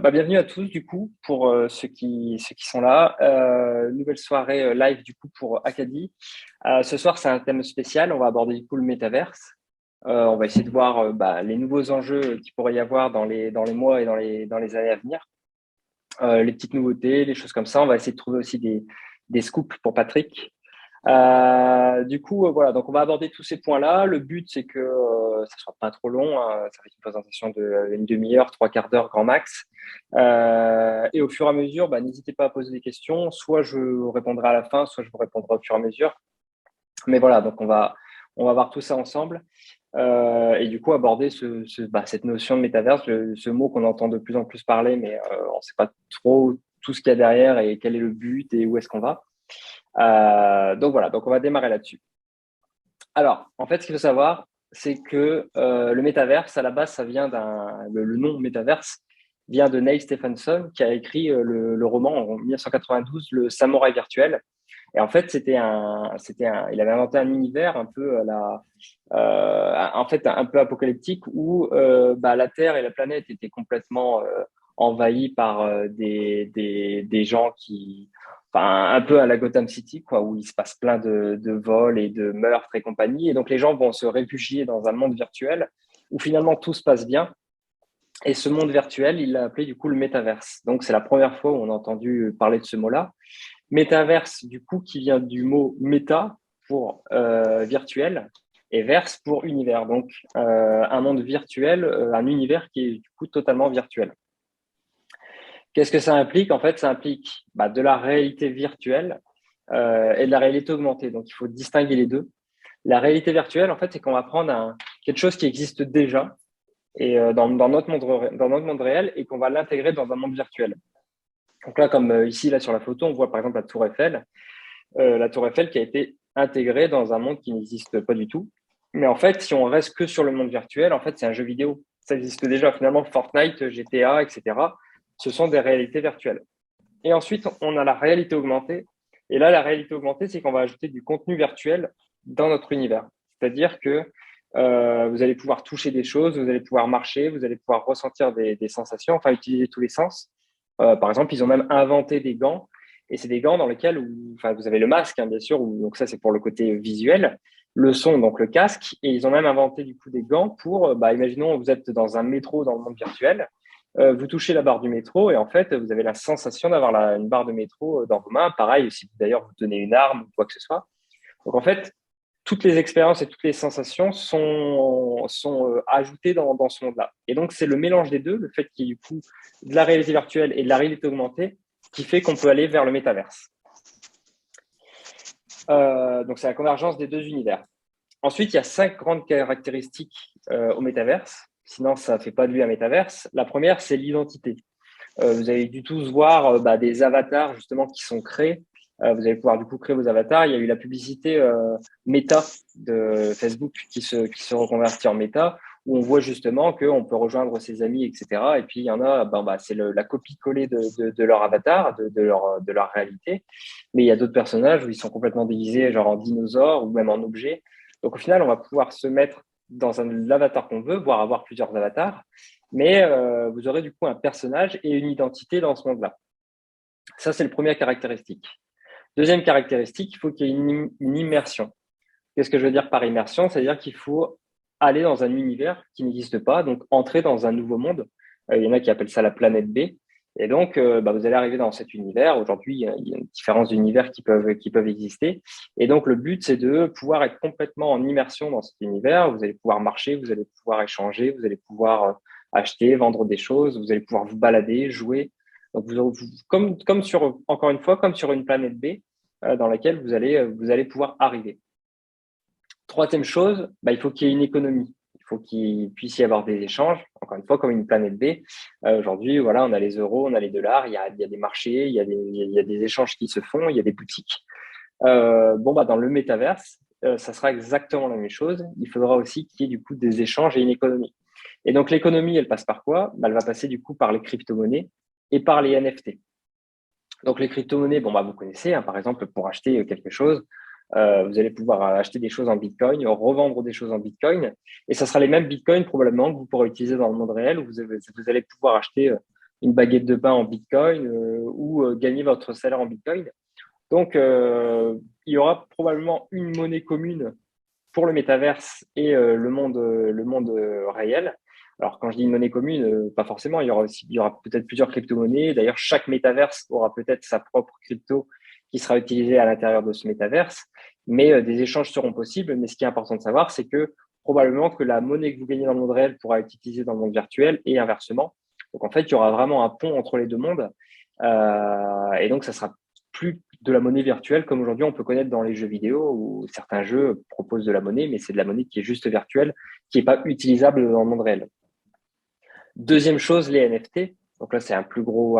Bienvenue à tous du coup pour ceux qui sont là. Nouvelle soirée live du coup pour Acadie. Ce soir c'est un thème spécial. On va aborder du coup le métaverse. On va essayer de voir les nouveaux enjeux qu'il pourrait y avoir dans les mois et dans les années à venir. Les petites nouveautés, les choses comme ça. On va essayer de trouver aussi des scoops pour Patrick. Voilà, donc on va aborder tous ces points-là. Le but, c'est que ça soit pas trop long, hein. Ça va être une présentation de une demi-heure, trois quarts d'heure grand max. Et au fur et à mesure, n'hésitez pas à poser des questions. Soit je répondrai à la fin, soit je vous répondrai au fur et à mesure. Mais voilà, donc on va voir tout ça ensemble. Et du coup, aborder cette notion de métaverse, ce mot qu'on entend de plus en plus parler, mais on ne sait pas trop tout ce qu'il y a derrière et quel est le but et où est-ce qu'on va. Donc voilà, donc on va démarrer là-dessus. Alors, en fait, ce qu'il faut savoir, c'est que le métaverse, à la base, ça vient le nom métaverse vient de Neil Stephenson qui a écrit le roman en 1992, Le Samouraï virtuel. Et en fait, il avait inventé un univers un peu en fait, un peu apocalyptique où la Terre et la planète étaient complètement envahies par des gens un peu à la Gotham City, quoi, où il se passe plein de vols et de meurtres et compagnie. Et donc, les gens vont se réfugier dans un monde virtuel où finalement tout se passe bien. Et ce monde virtuel, il l'a appelé du coup le métaverse. Donc, c'est la première fois où on a entendu parler de ce mot-là. Métaverse, du coup, qui vient du mot méta pour virtuel et verse pour univers. Donc, un monde virtuel, un univers qui est du coup totalement virtuel. Qu'est-ce que ça implique? En fait, ça implique de la réalité virtuelle et de la réalité augmentée. Donc, il faut distinguer les deux. La réalité virtuelle, en fait, c'est qu'on va prendre quelque chose qui existe déjà et dans notre monde réel et qu'on va l'intégrer dans un monde virtuel. Donc là, comme ici, là sur la photo, on voit par exemple la Tour Eiffel qui a été intégrée dans un monde qui n'existe pas du tout. Mais en fait, si on reste que sur le monde virtuel, en fait, c'est un jeu vidéo. Ça existe déjà. Finalement, Fortnite, GTA, etc. Ce sont des réalités virtuelles. Et ensuite, on a la réalité augmentée. Et là, la réalité augmentée, c'est qu'on va ajouter du contenu virtuel dans notre univers. C'est-à-dire que vous allez pouvoir toucher des choses, vous allez pouvoir marcher, vous allez pouvoir ressentir des sensations, enfin utiliser tous les sens. Par exemple, ils ont même inventé des gants. Et c'est des gants dans lesquels vous avez le masque, hein, bien sûr, donc ça, c'est pour le côté visuel. Le son, donc le casque. Et ils ont même inventé du coup des gants pour, imaginons, vous êtes dans un métro dans le monde virtuel. Vous touchez la barre du métro et en fait, vous avez la sensation d'avoir une barre de métro dans vos mains. Pareil, si d'ailleurs vous tenez une arme ou quoi que ce soit. Donc en fait, toutes les expériences et toutes les sensations sont ajoutées dans ce monde-là. Et donc, c'est le mélange des deux, le fait qu'il y ait du coup de la réalité virtuelle et de la réalité augmentée, qui fait qu'on peut aller vers le métaverse. Donc, c'est la convergence des deux univers. Ensuite, il y a 5 grandes caractéristiques au métaverse. Sinon, ça ne fait pas de lui un métaverse. La première, c'est l'identité. Vous allez du tous voir des avatars justement qui sont créés. Vous allez pouvoir du coup créer vos avatars. Il y a eu la publicité Meta de Facebook qui se reconvertit en Meta, où on voit justement qu'on peut rejoindre ses amis, etc. Et puis il y en a, c'est la copie-collée de leur avatar, de leur réalité. Mais il y a d'autres personnages où ils sont complètement déguisés, genre en dinosaures ou même en objets. Donc au final, on va pouvoir se mettre dans l'avatar qu'on veut, voire avoir plusieurs avatars. Mais vous aurez du coup un personnage et une identité dans ce monde-là. Ça, c'est la première caractéristique. Deuxième caractéristique, il faut qu'il y ait une immersion. Qu'est-ce que je veux dire par immersion? C'est-à-dire qu'il faut aller dans un univers qui n'existe pas, donc entrer dans un nouveau monde. Il y en a qui appellent ça la planète B. Et donc, vous allez arriver dans cet univers. Aujourd'hui, il y a différents univers qui peuvent exister. Et donc, le but, c'est de pouvoir être complètement en immersion dans cet univers. Vous allez pouvoir marcher, vous allez pouvoir échanger, vous allez pouvoir acheter, vendre des choses, vous allez pouvoir vous balader, jouer. Donc, encore une fois, comme sur une planète B dans laquelle vous allez pouvoir arriver. Troisième chose, il faut qu'il y ait une économie. Il faut qu'il puisse y avoir des échanges. Encore une fois, comme une planète B. Aujourd'hui, voilà, on a les euros, on a les dollars, il y a des marchés, il y a des échanges qui se font, il y a des boutiques. Dans le métaverse, ça sera exactement la même chose. Il faudra aussi qu'il y ait du coup des échanges et une économie. Et donc, l'économie, elle passe par quoi? Elle va passer du coup par les crypto-monnaies et par les NFT. Donc, les crypto-monnaies, vous connaissez, hein, par exemple, pour acheter quelque chose, vous allez pouvoir acheter des choses en Bitcoin, revendre des choses en Bitcoin, et ça sera les mêmes Bitcoins probablement que vous pourrez utiliser dans le monde réel où vous allez pouvoir acheter une baguette de pain en Bitcoin ou gagner votre salaire en Bitcoin. Donc, il y aura probablement une monnaie commune pour le métaverse et le monde réel. Alors, quand je dis une monnaie commune, pas forcément, il y aura peut-être plusieurs crypto-monnaies. D'ailleurs, chaque métaverse aura peut-être sa propre crypto qui sera utilisée à l'intérieur de ce métaverse, mais des échanges seront possibles. Mais ce qui est important de savoir, c'est que probablement que la monnaie que vous gagnez dans le monde réel pourra être utilisée dans le monde virtuel et inversement. Donc, en fait, il y aura vraiment un pont entre les deux mondes. Et donc, ça sera plus de la monnaie virtuelle comme aujourd'hui on peut connaître dans les jeux vidéo où certains jeux proposent de la monnaie, mais c'est de la monnaie qui est juste virtuelle, qui n'est pas utilisable dans le monde réel. Deuxième chose, les NFT. Donc là, c'est un plus gros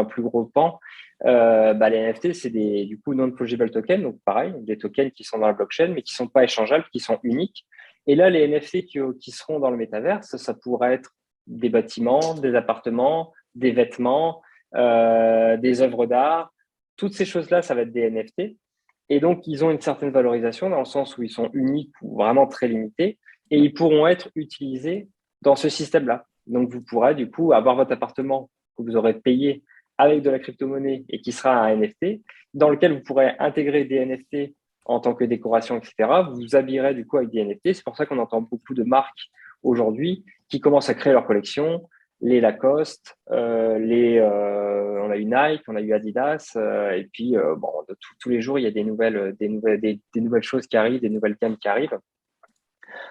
pan. Les NFT, c'est du coup non-fungible tokens, donc pareil, des tokens qui sont dans la blockchain, mais qui sont pas échangeables, qui sont uniques. Et là, les NFT qui seront dans le métaverse, ça pourrait être des bâtiments, des appartements, des vêtements, des œuvres d'art. Toutes ces choses-là, ça va être des NFT. Et donc, ils ont une certaine valorisation dans le sens où ils sont uniques ou vraiment très limités et ils pourront être utilisés dans ce système-là. Donc, vous pourrez du coup avoir votre appartement que vous aurez payé avec de la crypto-monnaie et qui sera un NFT, dans lequel vous pourrez intégrer des NFT en tant que décoration, etc. Vous vous habillerez du coup avec des NFT. C'est pour ça qu'on entend beaucoup de marques aujourd'hui qui commencent à créer leur collection, les Lacoste, on a eu Nike, on a eu Adidas, et puis tous les jours il y a des nouvelles choses qui arrivent, des nouvelles gammes qui arrivent.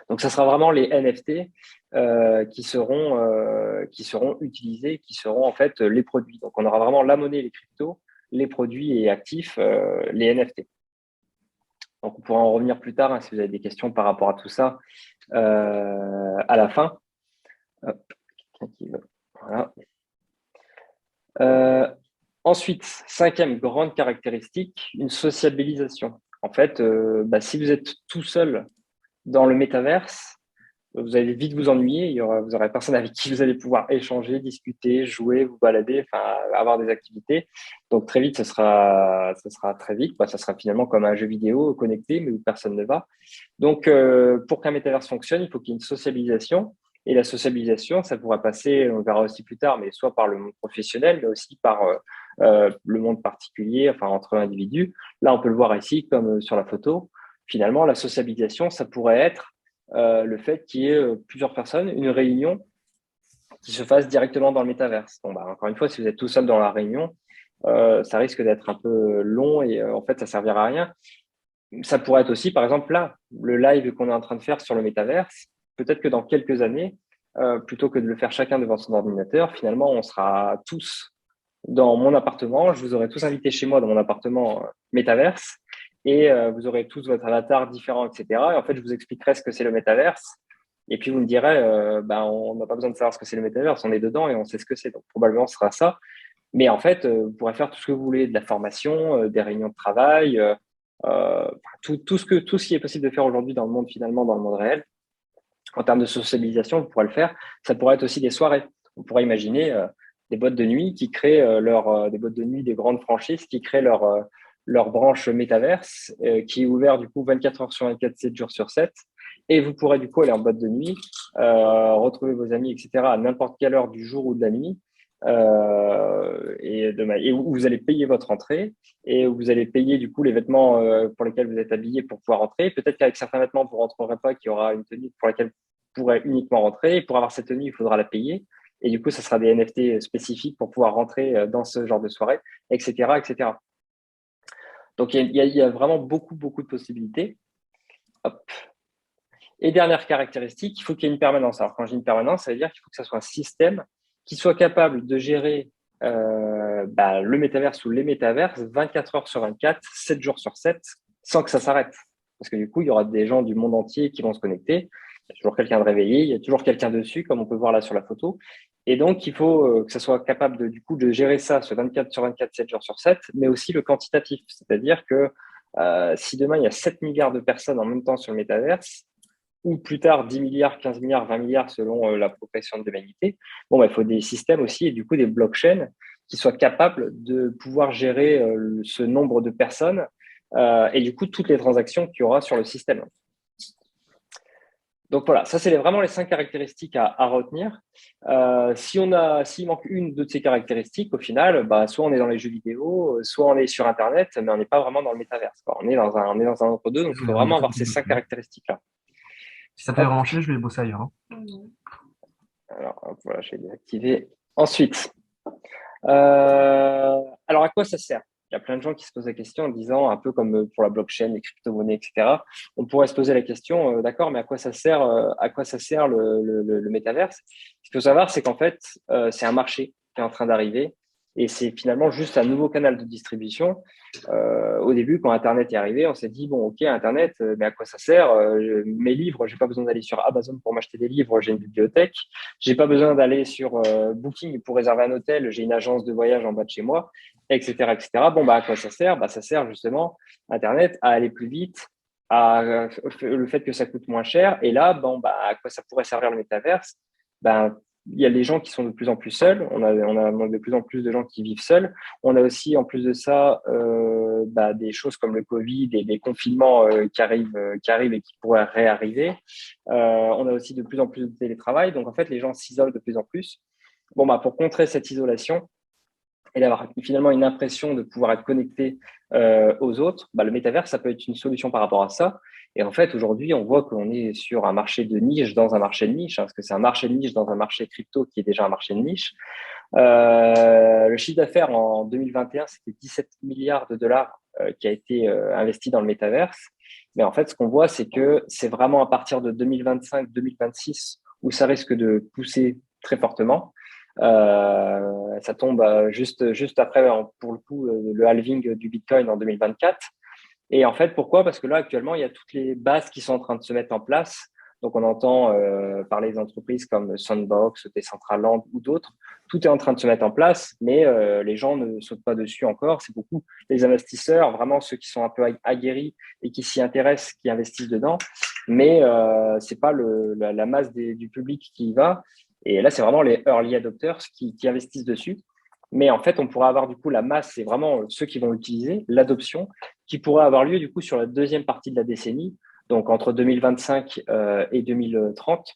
Donc ça sera vraiment les NFT qui seront utilisés, qui seront en fait les produits. Donc on aura vraiment la monnaie, les cryptos, les produits et actifs, les NFT. Donc on pourra en revenir plus tard si vous avez des questions par rapport à tout ça à la fin. Hop, voilà. Ensuite, cinquième grande caractéristique, une sociabilisation. En fait, si vous êtes tout seul dans le métaverse, vous allez vite vous ennuyer. Vous aurez personne avec qui vous allez pouvoir échanger, discuter, jouer, vous balader, enfin avoir des activités. Donc très vite, ça sera très vite. Ça sera finalement comme un jeu vidéo connecté, mais où personne ne va. Donc pour qu'un métaverse fonctionne, il faut qu'il y ait une sociabilisation. Et la sociabilisation, ça pourra passer, on verra aussi plus tard, mais soit par le monde professionnel, mais aussi par le monde particulier, enfin entre individus. Là, on peut le voir ici, comme sur la photo. Finalement, la sociabilisation, ça pourrait être le fait qu'il y ait plusieurs personnes, une réunion qui se fasse directement dans le métaverse. Bon, encore une fois, si vous êtes tout seul dans la réunion, ça risque d'être un peu long et en fait, ça servira à rien. Ça pourrait être aussi, par exemple, là, le live qu'on est en train de faire sur le métaverse. Peut-être que dans quelques années, plutôt que de le faire chacun devant son ordinateur, finalement, on sera tous dans mon appartement. Je vous aurai tous invités chez moi dans mon appartement métaverse et vous aurez tous votre avatar différent, etc. Et en fait, je vous expliquerai ce que c'est le métaverse. Et puis, vous me direz, on n'a pas besoin de savoir ce que c'est le métaverse, on est dedans et on sait ce que c'est. Donc, probablement, ce sera ça. Mais en fait, vous pourrez faire tout ce que vous voulez, de la formation, des réunions de travail, tout ce qui est possible de faire aujourd'hui dans le monde, finalement, dans le monde réel. En termes de sociabilisation, vous pourrez le faire. Ça pourrait être aussi des soirées. On pourrait imaginer des boîtes de nuit qui créent des boîtes de nuit des grandes franchises qui créent leur branche métaverse qui est ouvert du coup 24 heures sur 24, 7 jours sur 7. Et vous pourrez du coup aller en boîte de nuit, retrouver vos amis, etc. à n'importe quelle heure du jour ou de la nuit. Et où vous allez payer votre entrée et où vous allez payer du coup les vêtements pour lesquels vous êtes habillé pour pouvoir rentrer. Peut-être qu'avec certains vêtements, vous ne rentrerez pas, qu'il y aura une tenue pour laquelle vous pourrez uniquement rentrer. Et pour avoir cette tenue, il faudra la payer. Et du coup, ça sera des NFT spécifiques pour pouvoir rentrer dans ce genre de soirée, etc., etc. Donc, il y a vraiment beaucoup, beaucoup de possibilités. Hop. Et dernière caractéristique, il faut qu'il y ait une permanence. Alors, quand je dis une permanence, ça veut dire qu'il faut que ça soit un système qui soit capable de gérer le métaverse ou les métaverses 24 heures sur 24, 7 jours sur 7, sans que ça s'arrête. Parce que du coup, il y aura des gens du monde entier qui vont se connecter. Il y a toujours quelqu'un de réveillé, il y a toujours quelqu'un dessus, comme on peut voir là sur la photo. Et donc, il faut que ça soit capable de gérer ça, ce 24 sur 24, 7 jours sur 7, mais aussi le quantitatif. C'est-à-dire que si demain, il y a 7 milliards de personnes en même temps sur le métaverse, ou plus tard 10 milliards, 15 milliards, 20 milliards selon la progression de l'humanité. Il faut des systèmes aussi et du coup des blockchains qui soient capables de pouvoir gérer ce nombre de personnes et du coup toutes les transactions qu'il y aura sur le système. Donc voilà, ça c'est vraiment les 5 caractéristiques à retenir. S'il manque une de ces caractéristiques, au final, bah, soit on est dans les jeux vidéo, soit on est sur Internet, mais on n'est pas vraiment dans le métaverse, quoi. On est dans un entre-deux, donc il faut On est vraiment tout avoir à fait ces 5 d'accord. caractéristiques-là. Si ça te fait Hop, vraiment chier, je vais bosser ailleurs, hein. alors hop, voilà, je vais désactiver. Ensuite, alors à quoi ça sert? Il y a plein de gens qui se posent la question en disant, un peu comme pour la blockchain, les crypto-monnaies, etc. On pourrait se poser la question, d'accord, mais à quoi ça sert le métaverse? Ce qu'il faut savoir, c'est qu'en fait, c'est un marché qui est en train d'arriver et c'est finalement juste un nouveau canal de distribution. Au début, quand Internet est arrivé, on s'est dit, bon, ok, Internet, mais à quoi ça sert? Mes livres, j'ai pas besoin d'aller sur Amazon pour m'acheter des livres, j'ai une bibliothèque. J'ai pas besoin d'aller sur Booking pour réserver un hôtel, j'ai une agence de voyage en bas de chez moi, etc., etc. Bon, bah, à quoi ça sert? Bah, ça sert justement, Internet, à aller plus vite, le fait que ça coûte moins cher. Et là, bon, bah, à quoi ça pourrait servir le métaverse? Ben, il y a des gens qui sont de plus en plus seuls. On a de plus en plus de gens qui vivent seuls. On a aussi, en plus de ça, bah, des choses comme le Covid et des confinements qui arrivent et qui pourraient réarriver. On a aussi de plus en plus de télétravail. Donc, en fait, les gens s'isolent de plus en plus. Bon, bah, pour contrer cette isolation et d'avoir finalement une impression de pouvoir être connecté aux autres, bah, le métavers, ça peut être une solution par rapport à ça. Et en fait, aujourd'hui, on voit qu'on est sur un marché de niche dans un marché de niche, hein, parce que c'est un marché de niche dans un marché crypto qui est déjà un marché de niche. Le chiffre d'affaires en 2021, c'était 17 milliards de dollars qui a été investi dans le métaverse. Mais en fait, ce qu'on voit, c'est que c'est vraiment à partir de 2025-2026 où ça risque de pousser très fortement. Ça tombe juste après, pour le coup, le halving du Bitcoin en 2024. Et en fait, pourquoi? Parce que là, actuellement, il y a toutes les bases qui sont en train de se mettre en place. Donc, on entend parler des entreprises comme Sandbox, Decentraland ou d'autres. Tout est en train de se mettre en place, mais les gens ne sautent pas dessus encore. C'est beaucoup les investisseurs, vraiment ceux qui sont un peu aguerris et qui s'y intéressent, qui investissent dedans. Mais c'est pas la masse du public qui y va. Et là, c'est vraiment les early adopters qui investissent dessus. Mais en fait, on pourra avoir du coup la masse, c'est vraiment ceux qui vont l'utiliser, l'adoption, qui pourrait avoir lieu du coup sur la deuxième partie de la décennie, donc entre 2025 et 2030.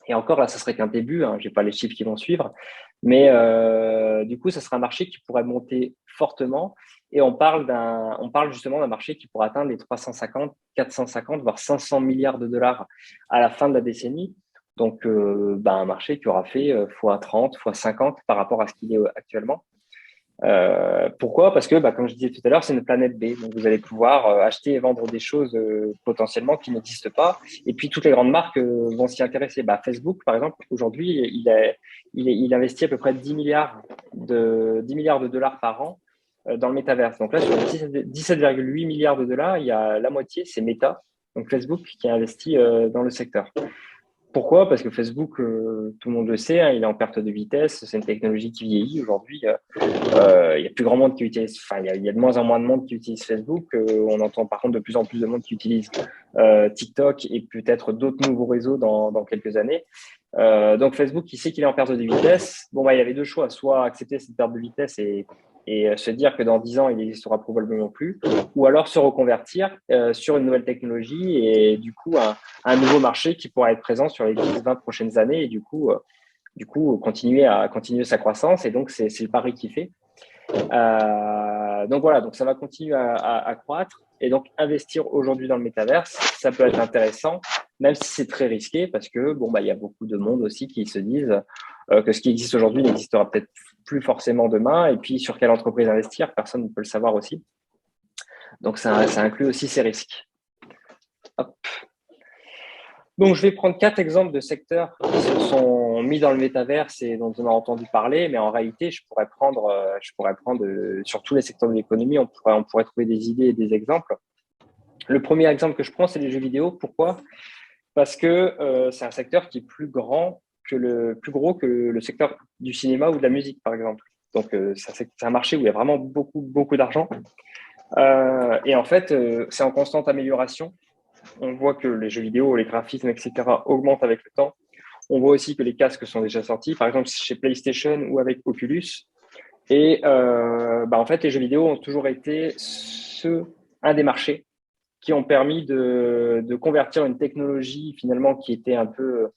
Et encore là, ça serait qu'un début, hein, j'ai pas les chiffres qui vont suivre, mais du coup, ça sera un marché qui pourrait monter fortement. Et on parle justement d'un marché qui pourrait atteindre les 350, 450, voire 500 milliards de dollars à la fin de la décennie. Donc, bah, un marché qui aura fait fois 30, fois 50 par rapport à ce qu'il est actuellement. Pourquoi? Parce que, bah, comme je disais tout à l'heure, c'est une planète B. Donc, vous allez pouvoir acheter et vendre des choses potentiellement qui n'existent pas. Et puis, toutes les grandes marques vont s'y intéresser. Bah, Facebook, par exemple, aujourd'hui, il investit à peu près 10 milliards de dollars par an dans le métaverse. Donc là, sur 17,8 milliards de dollars, il y a la moitié, c'est Meta, donc Facebook, qui a investi dans le secteur. Pourquoi? Parce que Facebook, tout le monde le sait, hein, il est en perte de vitesse. C'est une technologie qui vieillit aujourd'hui. Il y a plus grand monde qui utilise, enfin, il y a de moins en moins de monde qui utilise Facebook. On entend par contre de plus en plus de monde qui utilise TikTok et peut-être d'autres nouveaux réseaux dans quelques années. Donc Facebook, il sait qu'il est en perte de vitesse. Bon, bah, il y avait deux choix, soit accepter cette perte de vitesse et se dire que dans 10 ans, il n'existera probablement plus, ou alors se reconvertir sur une nouvelle technologie et du coup un nouveau marché qui pourra être présent sur les 10-20 prochaines années et du coup continuer sa croissance. Et donc, c'est le pari qu'il fait. Donc voilà, donc ça va continuer à croître. Et donc, investir aujourd'hui dans le métaverse, ça peut être intéressant, même si c'est très risqué, parce que bon, bah, il y a beaucoup de monde aussi qui se disent que ce qui existe aujourd'hui n'existera peut-être plus forcément demain. Et puis, sur quelle entreprise investir, personne ne peut le savoir aussi. Donc, ça inclut aussi ces risques. Hop. Donc, je vais prendre 4 exemples de secteurs qui se sont mis dans le métaverse et dont on a entendu parler, mais en réalité, je pourrais prendre sur tous les secteurs de l'économie, on pourrait trouver des idées et des exemples. Le premier exemple que je prends, c'est les jeux vidéo. Pourquoi? Parce que c'est un secteur qui est plus gros que le secteur du cinéma ou de la musique, par exemple. Donc, c'est un marché où il y a vraiment beaucoup d'argent. Et en fait, c'est en constante amélioration. On voit que les jeux vidéo, les graphismes, etc. augmentent avec le temps. On voit aussi que les casques sont déjà sortis, par exemple chez PlayStation ou avec Oculus. Et bah, en fait, les jeux vidéo ont toujours été un des marchés qui ont permis de convertir une technologie finalement qui était un peu,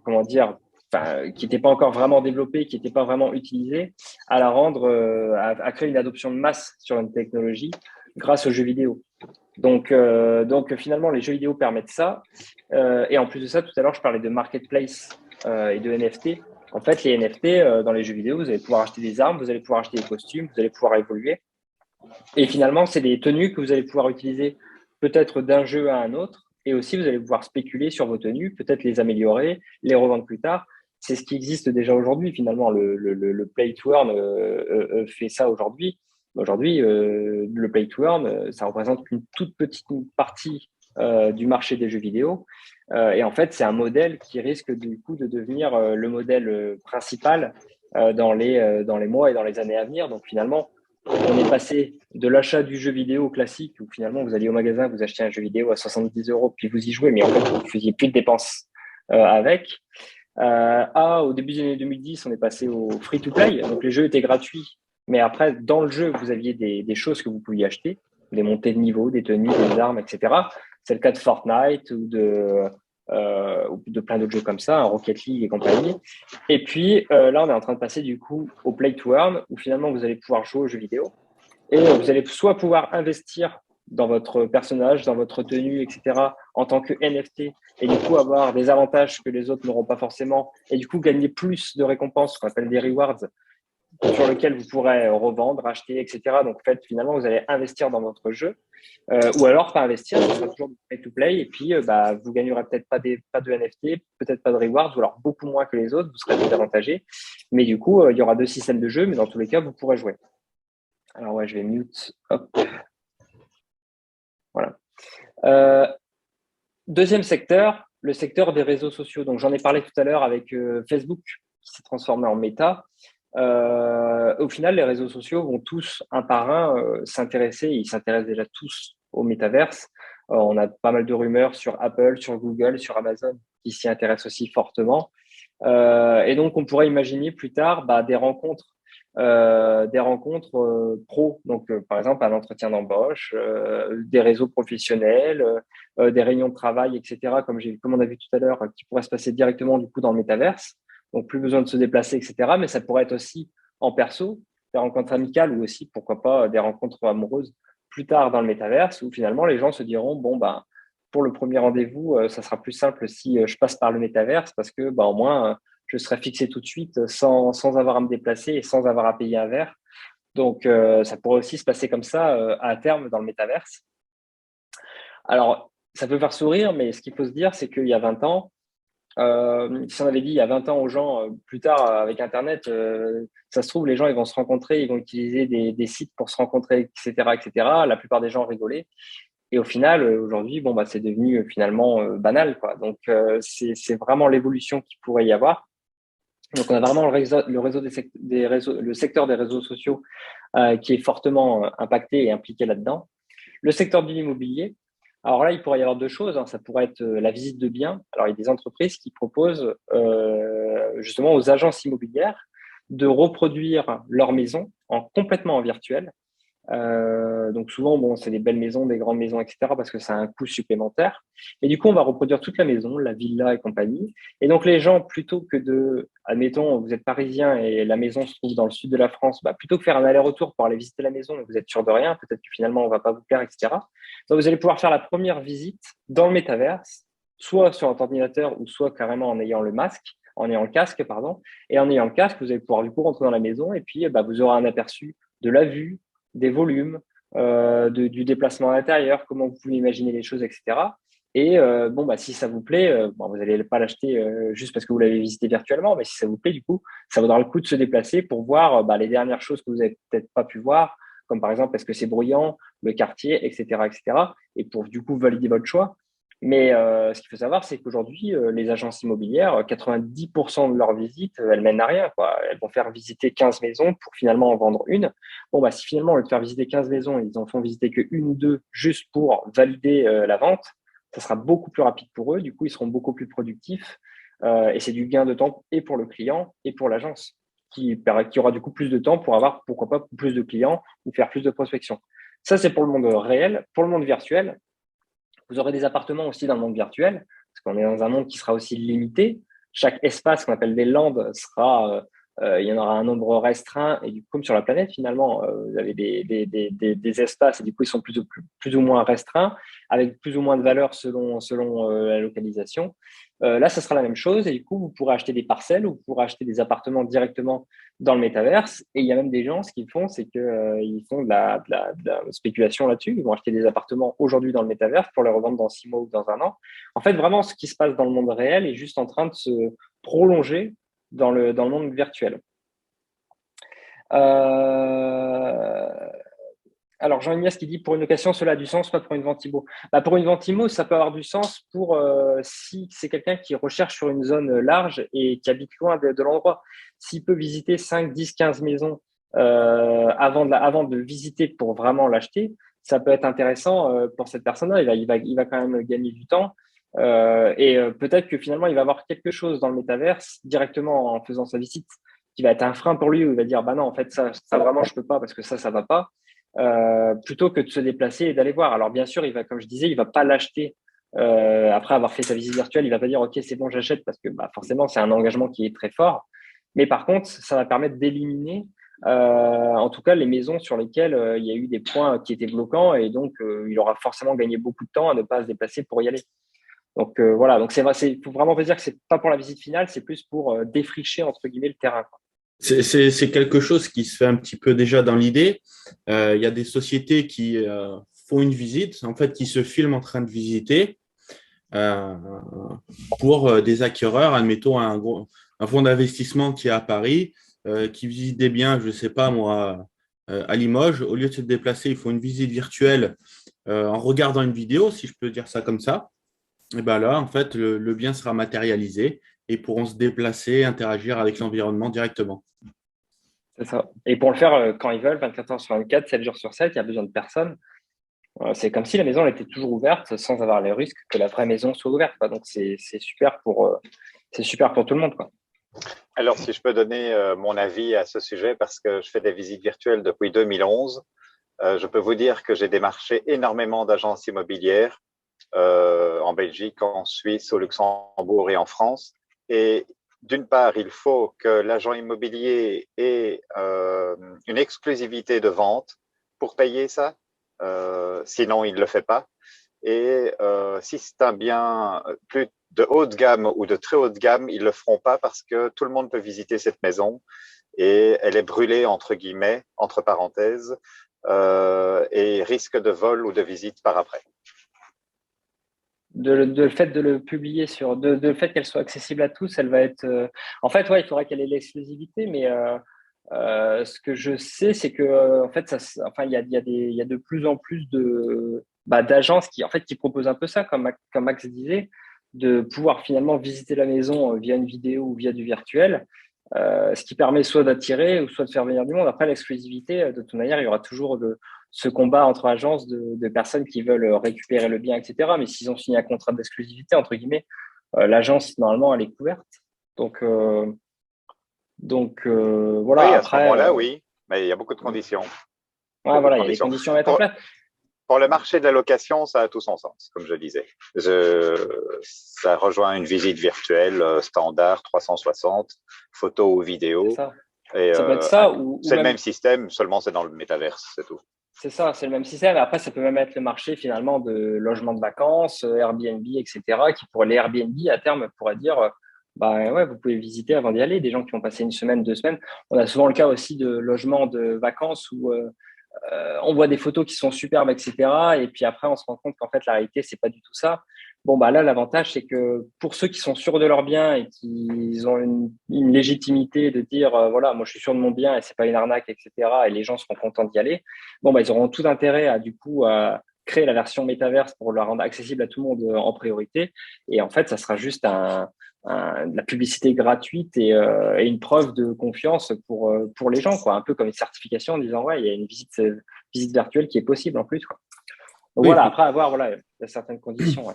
comment dire, enfin, qui n'était pas encore vraiment développée, qui n'était pas vraiment utilisée, à la rendre, à créer une adoption de masse sur une technologie grâce aux jeux vidéo. Donc finalement, les jeux vidéo permettent ça. Et en plus de ça, tout à l'heure, je parlais de marketplace et de NFT. En fait, les NFT, dans les jeux vidéo, vous allez pouvoir acheter des armes, vous allez pouvoir acheter des costumes, vous allez pouvoir évoluer. Et finalement, c'est des tenues que vous allez pouvoir utiliser peut-être d'un jeu à un autre. Et aussi, vous allez pouvoir spéculer sur vos tenues, peut-être les améliorer, les revendre plus tard. C'est ce qui existe déjà aujourd'hui. Finalement, le Play to Earn fait ça aujourd'hui. Aujourd'hui, le Play to Earn, ça représente une toute petite partie du marché des jeux vidéo. Et en fait, c'est un modèle qui risque du coup de devenir le modèle principal dans les mois et dans les années à venir. Donc finalement, on est passé de l'achat du jeu vidéo classique où finalement vous alliez au magasin, vous achetiez un jeu vidéo à 70 euros, puis vous y jouez, mais en fait vous ne faisiez plus de dépenses avec. Au début des années 2010, on est passé au free-to-play, donc les jeux étaient gratuits, mais après dans le jeu vous aviez des choses que vous pouviez acheter, des montées de niveau, des tenues, des armes, etc. C'est le cas de Fortnite ou de plein d'autres jeux comme ça, Rocket League et compagnie. Et puis là, on est en train de passer du coup au Play to Earn, où finalement vous allez pouvoir jouer aux jeux vidéo et vous allez soit pouvoir investir dans votre personnage, dans votre tenue, etc., en tant que NFT, et du coup avoir des avantages que les autres n'auront pas forcément, et du coup gagner plus de récompenses, ce qu'on appelle des rewards, sur lesquels vous pourrez revendre, acheter, etc. Donc, en fait, finalement, vous allez investir dans votre jeu, ou alors pas investir, ce sera toujours du pay-to-play, et puis vous gagnerez peut-être pas de NFT, peut-être pas de rewards, ou alors beaucoup moins que les autres, vous serez désavantagé. Mais du coup, il y aura deux systèmes de jeu, mais dans tous les cas, vous pourrez jouer. Alors ouais, je vais mute. Hop, voilà. Euh, Deuxième secteur, le secteur des réseaux sociaux. Donc, j'en ai parlé tout à l'heure avec Facebook qui s'est transformé en Meta. Au final, les réseaux sociaux vont tous, un par un, s'intéresser. Ils s'intéressent déjà tous au métaverse. On a pas mal de rumeurs sur Apple, sur Google, sur Amazon qui s'y intéressent aussi fortement. Et donc, on pourrait imaginer plus tard des rencontres pro. Donc, par exemple, un entretien d'embauche, des réseaux professionnels, des réunions de travail, etc. Comme on a vu tout à l'heure, qui pourraient se passer directement du coup dans le métaverse. Donc, plus besoin de se déplacer, etc. Mais ça pourrait être aussi en perso, des rencontres amicales ou aussi, pourquoi pas, des rencontres amoureuses plus tard dans le métaverse où finalement les gens se diront, bon, bah, pour le premier rendez-vous, ça sera plus simple si je passe par le métaverse parce que, bah, au moins, je serai fixé tout de suite sans avoir à me déplacer et sans avoir à payer un verre. Donc, ça pourrait aussi se passer comme ça à terme dans le métaverse. Alors, ça peut faire sourire, mais ce qu'il faut se dire, c'est qu'il y a 20 ans, si on avait dit il y a 20 ans aux gens, plus tard avec Internet, ça se trouve, les gens ils vont se rencontrer, ils vont utiliser des sites pour se rencontrer, etc., etc. La plupart des gens rigolaient. Et au final, aujourd'hui, bon, bah, c'est devenu finalement banal, quoi. Donc, c'est vraiment l'évolution qu'il pourrait y avoir. Donc, on a vraiment le secteur des réseaux sociaux qui est fortement impacté et impliqué là-dedans. Le secteur de l'immobilier, alors là, il pourrait y avoir deux choses, hein. Ça pourrait être la visite de biens. Alors, il y a des entreprises qui proposent justement aux agences immobilières de reproduire leur maison complètement en virtuel. Donc souvent, bon, c'est des belles maisons, des grandes maisons, etc., parce que ça a un coût supplémentaire. Et du coup, on va reproduire toute la maison, la villa et compagnie. Et donc les gens, plutôt que admettons, vous êtes parisien et la maison se trouve dans le sud de la France, bah, plutôt que faire un aller-retour pour aller visiter la maison et vous êtes sûr de rien, peut-être que finalement on va pas vous plaire, etc. Donc vous allez pouvoir faire la première visite dans le métaverse, soit sur votre ordinateur ou soit carrément en ayant le casque, pardon. Et en ayant le casque, vous allez pouvoir du coup rentrer dans la maison et puis bah, vous aurez un aperçu de la vue, des volumes, du déplacement à l'intérieur, comment vous pouvez imaginer les choses, etc. Et bon, bah, si ça vous plaît, bon, vous n'allez pas l'acheter juste parce que vous l'avez visité virtuellement, mais si ça vous plaît, du coup, ça vaudra le coup de se déplacer pour voir bah, les dernières choses que vous n'avez peut-être pas pu voir, comme par exemple, est-ce que c'est bruyant, le quartier, etc., etc. Et pour du coup valider votre choix. Mais ce qu'il faut savoir, c'est qu'aujourd'hui, les agences immobilières, 90% de leurs visites, elles mènent à rien, quoi. Elles vont faire visiter 15 maisons pour finalement en vendre une. Bon, bah, si finalement, au lieu de faire visiter 15 maisons, ils en font visiter qu'une ou deux juste pour valider la vente, ça sera beaucoup plus rapide pour eux. Du coup, ils seront beaucoup plus productifs. Et c'est du gain de temps et pour le client et pour l'agence qui aura du coup plus de temps pour avoir, pourquoi pas, plus de clients ou faire plus de prospection. Ça, c'est pour le monde réel. Pour le monde virtuel, vous aurez des appartements aussi dans le monde virtuel, parce qu'on est dans un monde qui sera aussi limité. Chaque espace qu'on appelle des landes sera, il y en aura un nombre restreint, et du coup, comme sur la planète, finalement, vous avez des espaces, et du coup, ils sont plus ou moins restreints, avec plus ou moins de valeur selon la localisation. Là, ça sera la même chose, et du coup, vous pourrez acheter des parcelles, ou vous pourrez acheter des appartements directement dans le métaverse. Et il y a même des gens, ce qu'ils font, c'est qu'ils font de la spéculation là-dessus. Ils vont acheter des appartements aujourd'hui dans le métaverse pour les revendre dans 6 mois ou dans un an. En fait, vraiment, ce qui se passe dans le monde réel est juste en train de se prolonger dans le monde virtuel. Alors, Jean Ignace qui dit pour une location, cela a du sens, pas pour une vente IMO. Pour une vente IMO, ça peut avoir du sens pour si c'est quelqu'un qui recherche sur une zone large et qui habite loin de l'endroit. S'il peut visiter 5, 10, 15 maisons avant de visiter pour vraiment l'acheter, ça peut être intéressant pour cette personne-là. Il va quand même gagner du temps. Peut-être que finalement, il va avoir quelque chose dans le métaverse directement en faisant sa visite qui va être un frein pour lui où il va dire bah non, en fait, ça vraiment, je peux pas parce que ça va pas. Plutôt que de se déplacer et d'aller voir. Alors bien sûr, comme je disais, il va pas l'acheter après avoir fait sa visite virtuelle. Il va pas dire ok, c'est bon, j'achète parce que forcément c'est un engagement qui est très fort. Mais par contre, ça va permettre d'éliminer en tout cas les maisons sur lesquelles il y a eu des points qui étaient bloquants et donc il aura forcément gagné beaucoup de temps à ne pas se déplacer pour y aller. Donc voilà, donc il faut vraiment dire que c'est pas pour la visite finale, c'est plus pour défricher entre guillemets le terrain, quoi. C'est quelque chose qui se fait un petit peu déjà dans l'idée. Il y a des sociétés qui font une visite, en fait, qui se filment en train de visiter euh, pour des acquéreurs, admettons un fonds d'investissement qui est à Paris, qui visite des biens, je ne sais pas moi, à Limoges. Au lieu de se déplacer, ils font une visite virtuelle en regardant une vidéo, si je peux dire ça comme ça. Et ben là, en fait, le bien sera matérialisé et pourront se déplacer, interagir avec l'environnement directement. C'est ça. Et pour le faire quand ils veulent, 24 heures sur 24, 7 jours sur 7, il y a besoin de personne. C'est comme si la maison elle était toujours ouverte sans avoir le risque que la vraie maison soit ouverte, quoi. Donc c'est super c'est super pour tout le monde, quoi. Alors, si je peux donner mon avis à ce sujet, parce que je fais des visites virtuelles depuis 2011, je peux vous dire que j'ai démarché énormément d'agences immobilières en Belgique, en Suisse, au Luxembourg et en France. Et d'une part, il faut que l'agent immobilier ait une exclusivité de vente pour payer ça, sinon il ne le fait pas. Et si c'est un bien plus de haut de gamme ou de très haut de gamme, ils ne le feront pas parce que tout le monde peut visiter cette maison et elle est brûlée, entre guillemets, entre parenthèses, et risque de vol ou de visite par après. Le fait de le publier de le fait qu'elle soit accessible à tous, elle va être. En fait, ouais, il faudrait qu'elle ait l'exclusivité, mais ce que je sais, c'est que en fait, il y a de plus en plus d'agences qui proposent un peu ça, comme Max disait, de pouvoir finalement visiter la maison via une vidéo ou via du virtuel, ce qui permet soit d'attirer ou soit de faire venir du monde. Après, l'exclusivité, de toute manière, il y aura toujours ce combat entre agences de personnes qui veulent récupérer le bien, etc. Mais s'ils ont signé un contrat d'exclusivité, entre guillemets, l'agence, normalement, elle est couverte. Donc, voilà. Oui, à après, ce moment-là, oui, mais il y a beaucoup de conditions. Ouais, voilà, il y a des conditions à mettre en place. Pour le marché de la location, ça a tout son sens, comme je disais. Ça rejoint une visite virtuelle standard 360, photo ou vidéo. C'est ça. Et, ça peut être ça c'est le même système, seulement c'est dans le métaverse, c'est tout. C'est ça, c'est le même système. Après, ça peut même être le marché finalement de logement de vacances, Airbnb, etc. Les Airbnb à terme pourraient dire, ouais, vous pouvez visiter avant d'y aller. Des gens qui ont passé une semaine, 2 semaines. On a souvent le cas aussi de logements de vacances où on voit des photos qui sont superbes, etc. Et puis après, on se rend compte qu'en fait, la réalité, c'est pas du tout ça. Bon, là, l'avantage, c'est que pour ceux qui sont sûrs de leur bien et qui ont une légitimité de dire, voilà, moi, je suis sûr de mon bien et c'est pas une arnaque, etc. Et les gens seront contents d'y aller. Ils auront tout intérêt à créer la version métaverse pour la rendre accessible à tout le monde en priorité. Et en fait, ça sera juste de la publicité gratuite et une preuve de confiance pour les gens, quoi. Un peu comme une certification en disant, ouais, il y a une visite virtuelle qui est possible en plus, quoi. Donc, Oui, voilà, puis, après avoir, voilà, il y a certaines conditions. Ouais.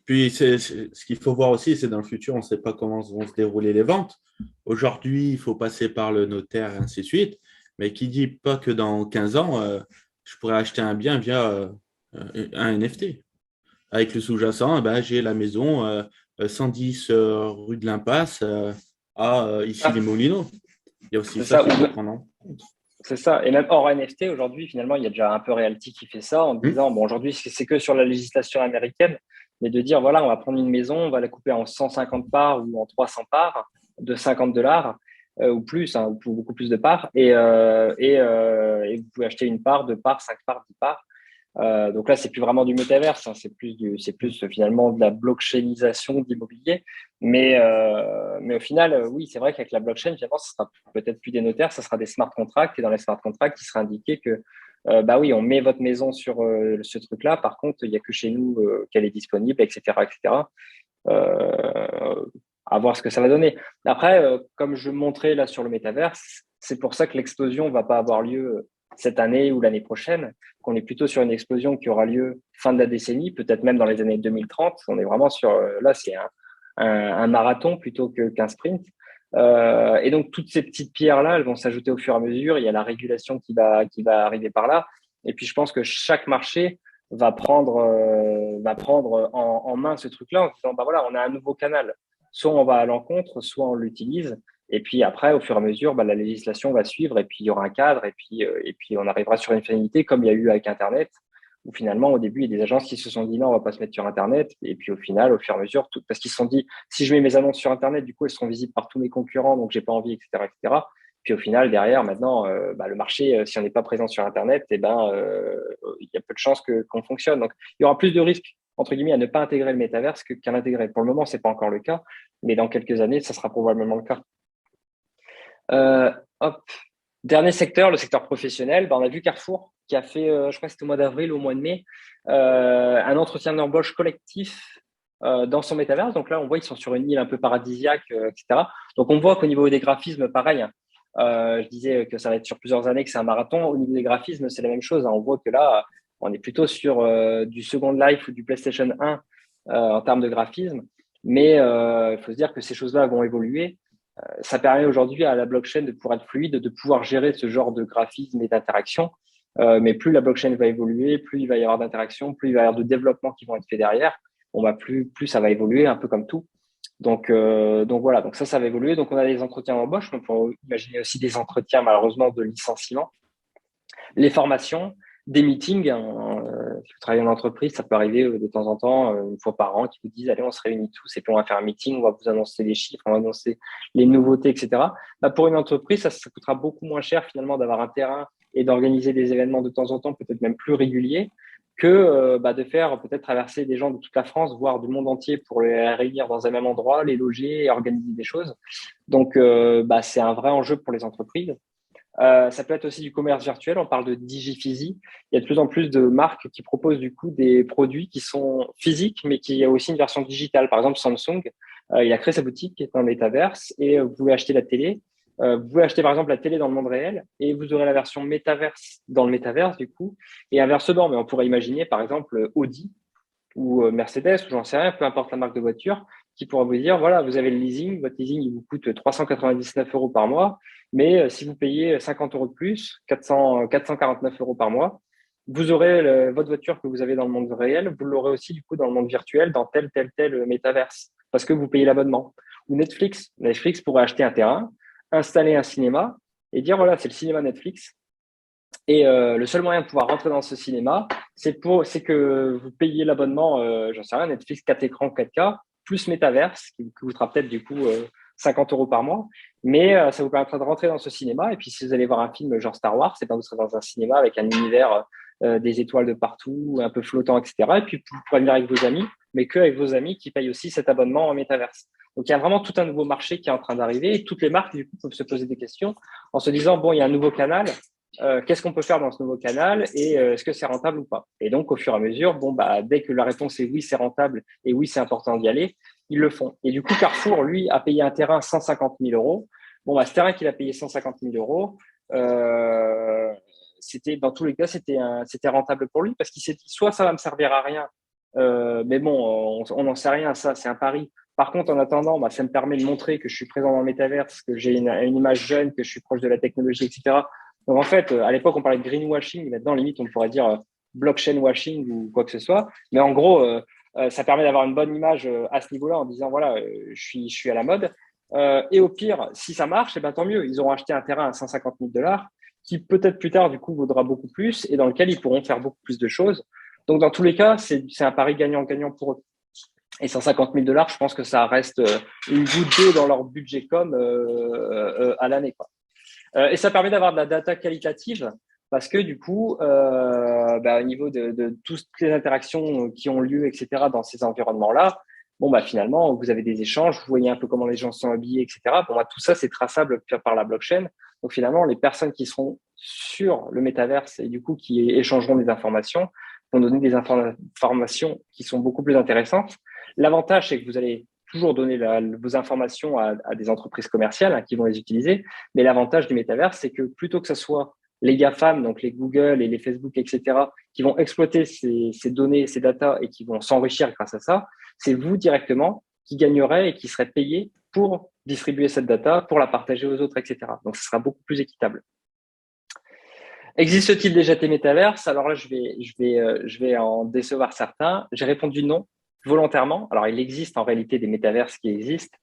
puis ce qu'il faut voir aussi, c'est dans le futur, on ne sait pas comment vont se dérouler les ventes. Aujourd'hui, il faut passer par le notaire et ainsi de suite. Mais qui dit pas que dans 15 ans, je pourrais acheter un bien via un NFT. Avec le sous-jacent, j'ai la maison 110 rue de l'Impasse à ici les Moulineaux. Il y a aussi C'est ça ça. qu'il faut prendre en compte. C'est ça. Et même hors NFT, aujourd'hui, finalement, il y a déjà un peu Realty qui fait ça en disant, bon, aujourd'hui, c'est que sur la législation américaine, mais de dire, voilà, on va prendre une maison, on va la couper en 150 parts ou en 300 parts de $50 ou plus, hein, ou beaucoup plus de parts. Et vous pouvez acheter une part, deux parts, 5 parts, 10 parts. Donc là, c'est plus vraiment du métaverse, hein, c'est plus finalement de la blockchainisation d'immobilier. Mais au final, oui, c'est vrai qu'avec la blockchain, finalement, ce sera peut-être plus des notaires, ce sera des smart contracts. Et dans les smart contracts, il sera indiqué que, bah oui, on met votre maison sur ce truc-là. Par contre, il n'y a que chez nous qu'elle est disponible, etc., etc. À voir ce que ça va donner. Après, comme je montrais là sur le métaverse, c'est pour ça que l'explosion va pas avoir lieu cette année ou l'année prochaine, qu'on est plutôt sur une explosion qui aura lieu fin de la décennie, peut-être même dans les années 2030. On est vraiment sur, là, c'est un marathon plutôt qu'un sprint. Et donc, toutes ces petites pierres-là, elles vont s'ajouter au fur et à mesure. Il y a la régulation qui va arriver par là. Et puis, je pense que chaque marché va prendre en main ce truc-là en disant, bah voilà, on a un nouveau canal. Soit on va à l'encontre, soit on l'utilise. Et puis après, au fur et à mesure, bah, la législation va suivre et puis il y aura un cadre et puis on arrivera sur une finalité comme il y a eu avec Internet, où finalement, au début, il y a des agences qui se sont dit non, on va pas se mettre sur Internet. Et puis au final, au fur et à mesure, parce qu'ils se sont dit, si je mets mes annonces sur Internet, du coup, elles seront visibles par tous mes concurrents, donc j'ai pas envie, etc., etc. Puis au final, derrière, maintenant, bah, le marché, si on n'est pas présent sur Internet, il y a peu de chances qu'on fonctionne. Donc, il y aura plus de risques, entre guillemets, à ne pas intégrer le métaverse qu'à l'intégrer. Pour le moment, c'est pas encore le cas, mais dans quelques années, ça sera probablement le cas. Hop. Dernier secteur, le secteur professionnel. On a vu Carrefour qui a fait, je crois que c'était au mois d'avril ou au mois de mai, un entretien d'embauche collectif dans son métaverse. Donc là, on voit qu'ils sont sur une île un peu paradisiaque, etc. Donc on voit qu'au niveau des graphismes, pareil. Je disais que ça va être sur plusieurs années, que c'est un marathon. Au niveau des graphismes, c'est la même chose. On voit que là, on est plutôt sur du Second Life ou du PlayStation 1 en termes de graphisme. Mais il faut se dire que ces choses-là vont évoluer. Ça permet aujourd'hui à la blockchain de pouvoir être fluide, de pouvoir gérer ce genre de graphisme et d'interaction. Mais plus la blockchain va évoluer, plus il va y avoir d'interaction, plus il va y avoir de développement qui vont être faits derrière. Plus ça va évoluer, un peu comme tout. Donc voilà, donc ça va évoluer. Donc on a des entretiens d'embauche, on peut imaginer aussi des entretiens malheureusement de licenciement, les formations, des meetings. Si vous travaillez en entreprise, ça peut arriver de temps en temps, une fois par an, qui vous disent allez, on se réunit tous et puis on va faire un meeting, on va vous annoncer les chiffres, on va annoncer les nouveautés, etc. Bah, pour une entreprise, ça coûtera beaucoup moins cher finalement d'avoir un terrain et d'organiser des événements de temps en temps, peut-être même plus réguliers, que de faire peut-être traverser des gens de toute la France, voire du monde entier pour les réunir dans un même endroit, les loger et organiser des choses. Donc, c'est un vrai enjeu pour les entreprises. Ça peut être aussi du commerce virtuel. On parle de Digifizi. Il y a de plus en plus de marques qui proposent du coup des produits qui sont physiques, mais qui a aussi une version digitale. Par exemple, Samsung, il a créé sa boutique qui est un métaverse et vous pouvez acheter la télé. Vous pouvez acheter par exemple la télé dans le monde réel et vous aurez la version métaverse dans le métaverse du coup. Et inversement, mais on pourrait imaginer par exemple Audi ou Mercedes ou j'en sais rien, peu importe la marque de voiture, qui pourra vous dire, voilà, vous avez le leasing, votre leasing, il vous coûte 399 € par mois, mais si vous payez 50 € de plus, 449 € par mois, vous aurez votre voiture que vous avez dans le monde réel, vous l'aurez aussi du coup dans le monde virtuel, dans tel métaverse, parce que vous payez l'abonnement. Ou Netflix pourrait acheter un terrain, installer un cinéma et dire, voilà, c'est le cinéma Netflix. Et le seul moyen de pouvoir rentrer dans ce cinéma, c'est que vous payez l'abonnement, j'en sais rien, Netflix 4 écrans 4K, plus Metaverse, qui coûtera peut-être du coup 50 € par mois. Mais ça vous permettra de rentrer dans ce cinéma. Et puis, si vous allez voir un film genre Star Wars, c'est pas vous serez dans un cinéma avec un univers des étoiles de partout, un peu flottant, etc. Et puis, vous pourrez venir avec vos amis, mais que avec vos amis qui payent aussi cet abonnement en Metaverse. Donc, il y a vraiment tout un nouveau marché qui est en train d'arriver. Et toutes les marques, du coup, peuvent se poser des questions en se disant, bon, il y a un nouveau canal. Qu'est-ce qu'on peut faire dans ce nouveau canal et est-ce que c'est rentable ou pas? Et donc, au fur et à mesure, dès que la réponse est oui, c'est rentable et oui, c'est important d'y aller, ils le font. Et du coup, Carrefour, lui, a payé un terrain 150 000 €. Ce terrain qu'il a payé 150 000 €, dans tous les cas, c'était rentable pour lui parce qu'il s'est dit, soit ça va me servir à rien, mais bon, on n'en sait rien, ça, c'est un pari. Par contre, en attendant, ça me permet de montrer que je suis présent dans le métaverse, que j'ai une image jeune, que je suis proche de la technologie, etc. Donc, en fait, à l'époque, on parlait de greenwashing. Maintenant, limite, on pourrait dire blockchain washing ou quoi que ce soit. Mais en gros, ça permet d'avoir une bonne image à ce niveau-là en disant, voilà, je suis à la mode. Et au pire, si ça marche, eh ben, tant mieux. Ils auront acheté un terrain à 150 000 dollars qui peut-être plus tard, du coup, vaudra beaucoup plus et dans lequel ils pourront faire beaucoup plus de choses. Donc, dans tous les cas, c'est un pari gagnant-gagnant pour eux. Et 150 000 dollars, je pense que ça reste une goutte d'eau dans leur budget com à l'année, quoi. Et ça permet d'avoir de la data qualitative parce que du coup, au niveau de toutes les interactions qui ont lieu, etc., dans ces environnements-là, bon, bah, finalement, vous avez des échanges, vous voyez un peu comment les gens sont habillés, etc. Bon, bah, tout ça, c'est traçable par la blockchain. Donc, finalement, les personnes qui seront sur le métaverse et du coup, qui échangeront des informations, vont donner des informations qui sont beaucoup plus intéressantes. L'avantage, c'est que vous allez toujours donner vos informations à des entreprises commerciales qui vont les utiliser. Mais l'avantage du métavers, c'est que plutôt que ce soit les GAFAM, donc les Google et les Facebook, etc., qui vont exploiter ces données, ces datas et qui vont s'enrichir grâce à ça, c'est vous directement qui gagnerez et qui serez payé pour distribuer cette data, pour la partager aux autres, etc. Donc, ce sera beaucoup plus équitable. Existe-t-il déjà des métaverses? Alors là, je vais en décevoir certains. J'ai répondu non volontairement. Alors, il existe en réalité des métaverses qui existent.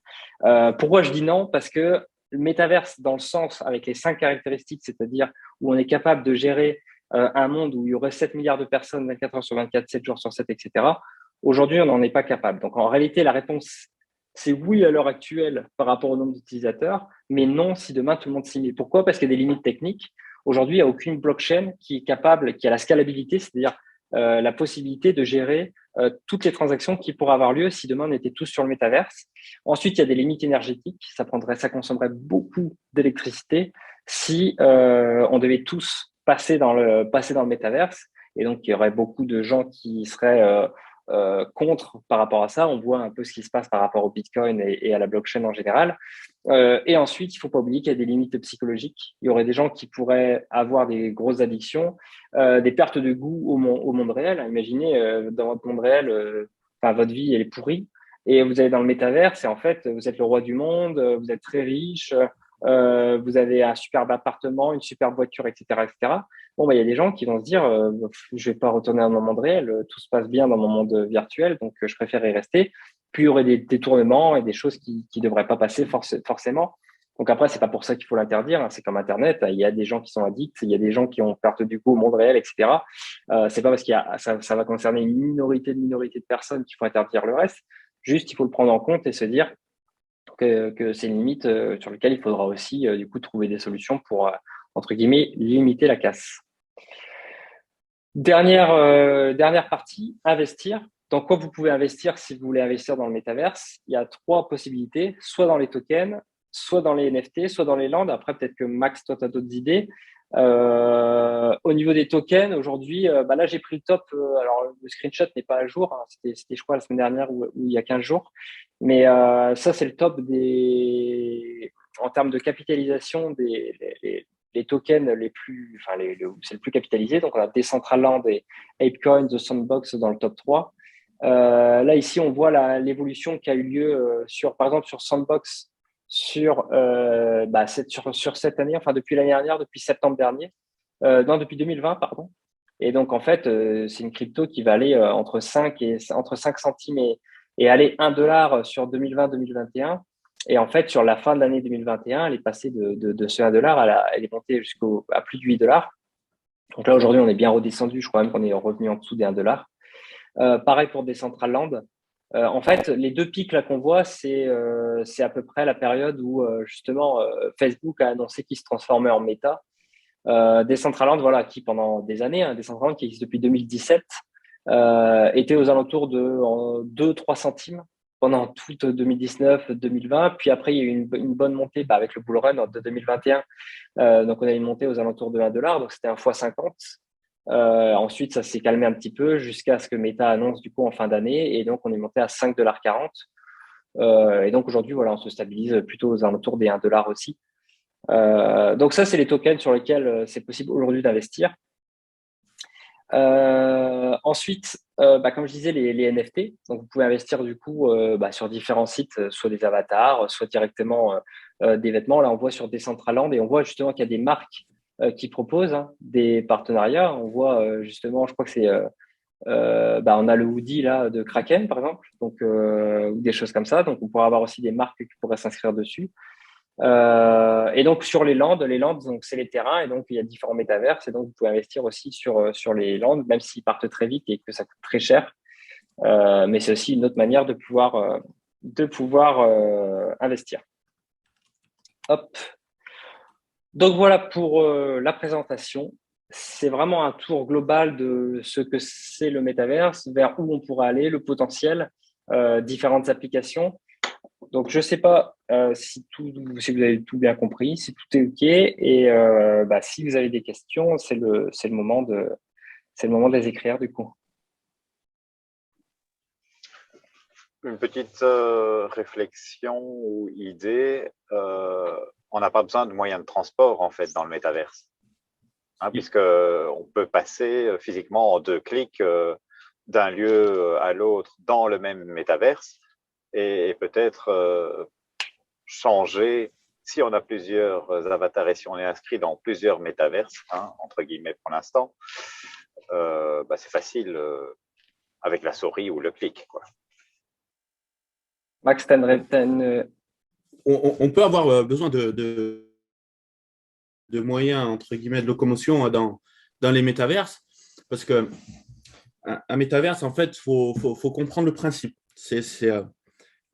Pourquoi je dis non? Parce que le métaverse, dans le sens avec les 5 caractéristiques, c'est-à-dire où on est capable de gérer un monde où il y aurait 7 milliards de personnes 24 heures sur 24, 7 jours sur 7, etc. Aujourd'hui, on n'en est pas capable. Donc, en réalité, la réponse, c'est oui à l'heure actuelle par rapport au nombre d'utilisateurs, mais non si demain tout le monde s'y met. Pourquoi? Parce qu'il y a des limites techniques. Aujourd'hui, il n'y a aucune blockchain qui est capable, qui a la scalabilité, c'est-à-dire la possibilité de gérer toutes les transactions qui pourraient avoir lieu si demain on était tous sur le métaverse. Ensuite, il y a des limites énergétiques. Ça consommerait beaucoup d'électricité si on devait tous passer dans le métaverse. Et donc, il y aurait beaucoup de gens qui seraient contre par rapport à ça. On voit un peu ce qui se passe par rapport au Bitcoin et à la blockchain en général. Et ensuite, il ne faut pas oublier qu'il y a des limites psychologiques. Il y aurait des gens qui pourraient avoir des grosses addictions, des pertes de goût au monde réel. Imaginez, dans votre monde réel, votre vie, elle est pourrie. Et vous allez dans le métaverse et en fait, vous êtes le roi du monde, vous êtes très riche, vous avez un superbe appartement, une superbe voiture, etc., etc. Bon, bah, il y a des gens qui vont se dire, je vais pas retourner dans mon monde réel, tout se passe bien dans mon monde virtuel, donc je préfère y rester. Puis il y aurait des détournements et des choses qui devraient pas passer forcément. Donc après, c'est pas pour ça qu'il faut l'interdire. C'est comme Internet. Il y a des gens qui sont addicts, il y a des gens qui ont perte du goût au monde réel, etc. C'est pas parce ça va concerner une minorité de personnes qu'il faut interdire le reste. Juste, il faut le prendre en compte et se dire que c'est une limite sur laquelle il faudra aussi du coup trouver des solutions pour entre guillemets limiter la casse. Dernière partie, investir. Dans quoi vous pouvez investir si vous voulez investir dans le métaverse? Il y a 3 possibilités, soit dans les tokens, soit dans les NFT, soit dans les lands. Après, peut-être que Max, toi, tu as d'autres idées. Au niveau des tokens, aujourd'hui, là, j'ai pris le top. Alors, le screenshot n'est pas à jour. Hein, c'était, je crois, la semaine dernière ou il y a 15 jours. Mais ça, c'est le top en termes de capitalisation les tokens les plus, c'est le plus capitalisé. Donc, on a Decentraland et Apecoin, The Sandbox dans le top 3. Là, ici, on voit l'évolution qui a eu lieu par exemple, sur Sandbox, sur cette année, enfin, depuis l'année dernière, depuis septembre dernier. Non, depuis 2020, pardon. Et donc, en fait, c'est une crypto qui va aller entre 5 centimes et aller 1 dollar sur 2020-2021. Et en fait, sur la fin de l'année 2021, elle est passée de ce 1 dollar, elle est montée à plus de 8 dollars. Donc là, aujourd'hui, on est bien redescendu. Je crois même qu'on est revenu en dessous des 1 dollar. Pareil pour Decentraland. En fait, les 2 pics là qu'on voit, c'est à peu près la période où justement Facebook a annoncé qu'il se transformait en Meta. Decentraland, voilà, qui pendant des années, Decentraland qui existe depuis 2017, était aux alentours de 2-3 centimes pendant toute 2019-2020. Puis après, il y a eu une bonne montée avec le bull run de 2021. Donc, on a une montée aux alentours de 1 dollar. Donc, c'était un x 50. Ensuite, ça s'est calmé un petit peu jusqu'à ce que Meta annonce du coup en fin d'année. Et donc, on est monté à 5,40 $. Et donc, aujourd'hui, voilà, on se stabilise plutôt aux alentours des 1 dollar aussi. Donc, ça, c'est les tokens sur lesquels c'est possible aujourd'hui d'investir. Ensuite, comme je disais, les NFT. Donc, vous pouvez investir du coup sur différents sites, soit des avatars, soit directement des vêtements. Là, on voit sur Decentraland et on voit justement qu'il y a des marques qui proposent des partenariats. On voit justement, je crois que c'est on a le hoodie là de Kraken par exemple, donc ou des choses comme ça. Donc on pourrait avoir aussi des marques qui pourraient s'inscrire dessus. Et donc sur les landes, donc c'est les terrains et donc il y a différents métaverses et donc vous pouvez investir aussi sur les landes, même s'ils partent très vite et que ça coûte très cher. Mais c'est aussi une autre manière de pouvoir investir. Hop. Donc voilà pour la présentation. C'est vraiment un tour global de ce que c'est le métaverse, vers où on pourrait aller, le potentiel, différentes applications. Donc, je ne sais pas si vous avez tout bien compris, si tout est OK. Et si vous avez des questions, c'est le moment de les écrire du coup. Une petite réflexion ou idée. On n'a pas besoin de moyens de transport en fait dans le métaverse, puisque on peut passer physiquement en 2 clics d'un lieu à l'autre dans le même métaverse et peut-être changer, si on a plusieurs avatars et si on est inscrit dans plusieurs métaverses, entre guillemets pour l'instant, c'est facile avec la souris ou le clic, quoi. Max, on peut avoir besoin de moyens, entre guillemets, de locomotion dans les métaverses, parce que un métaverse, en fait, faut comprendre le principe. C'est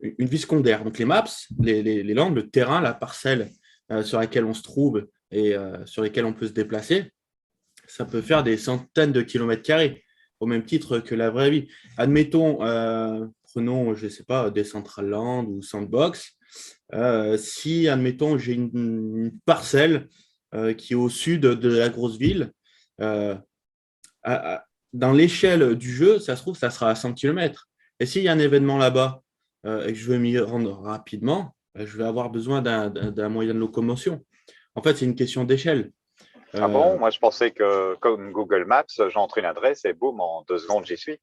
une vie secondaire. Donc, les maps, les landes, le terrain, la parcelle sur laquelle on se trouve et sur lesquelles on peut se déplacer, ça peut faire des centaines de kilomètres carrés, au même titre que la vraie vie. Admettons, prenons, je ne sais pas, Decentraland ou Sandbox. Si, admettons, j'ai une parcelle qui est au sud de la grosse ville, dans l'échelle du jeu, ça se trouve, ça sera à 100 km. Et s'il y a un événement là-bas et que je veux m'y rendre rapidement, je vais avoir besoin d'un moyen de locomotion. En fait, c'est une question d'échelle. Ah bon? Moi, je pensais que comme Google Maps, j'entre une adresse et boum, en 2 secondes, j'y suis.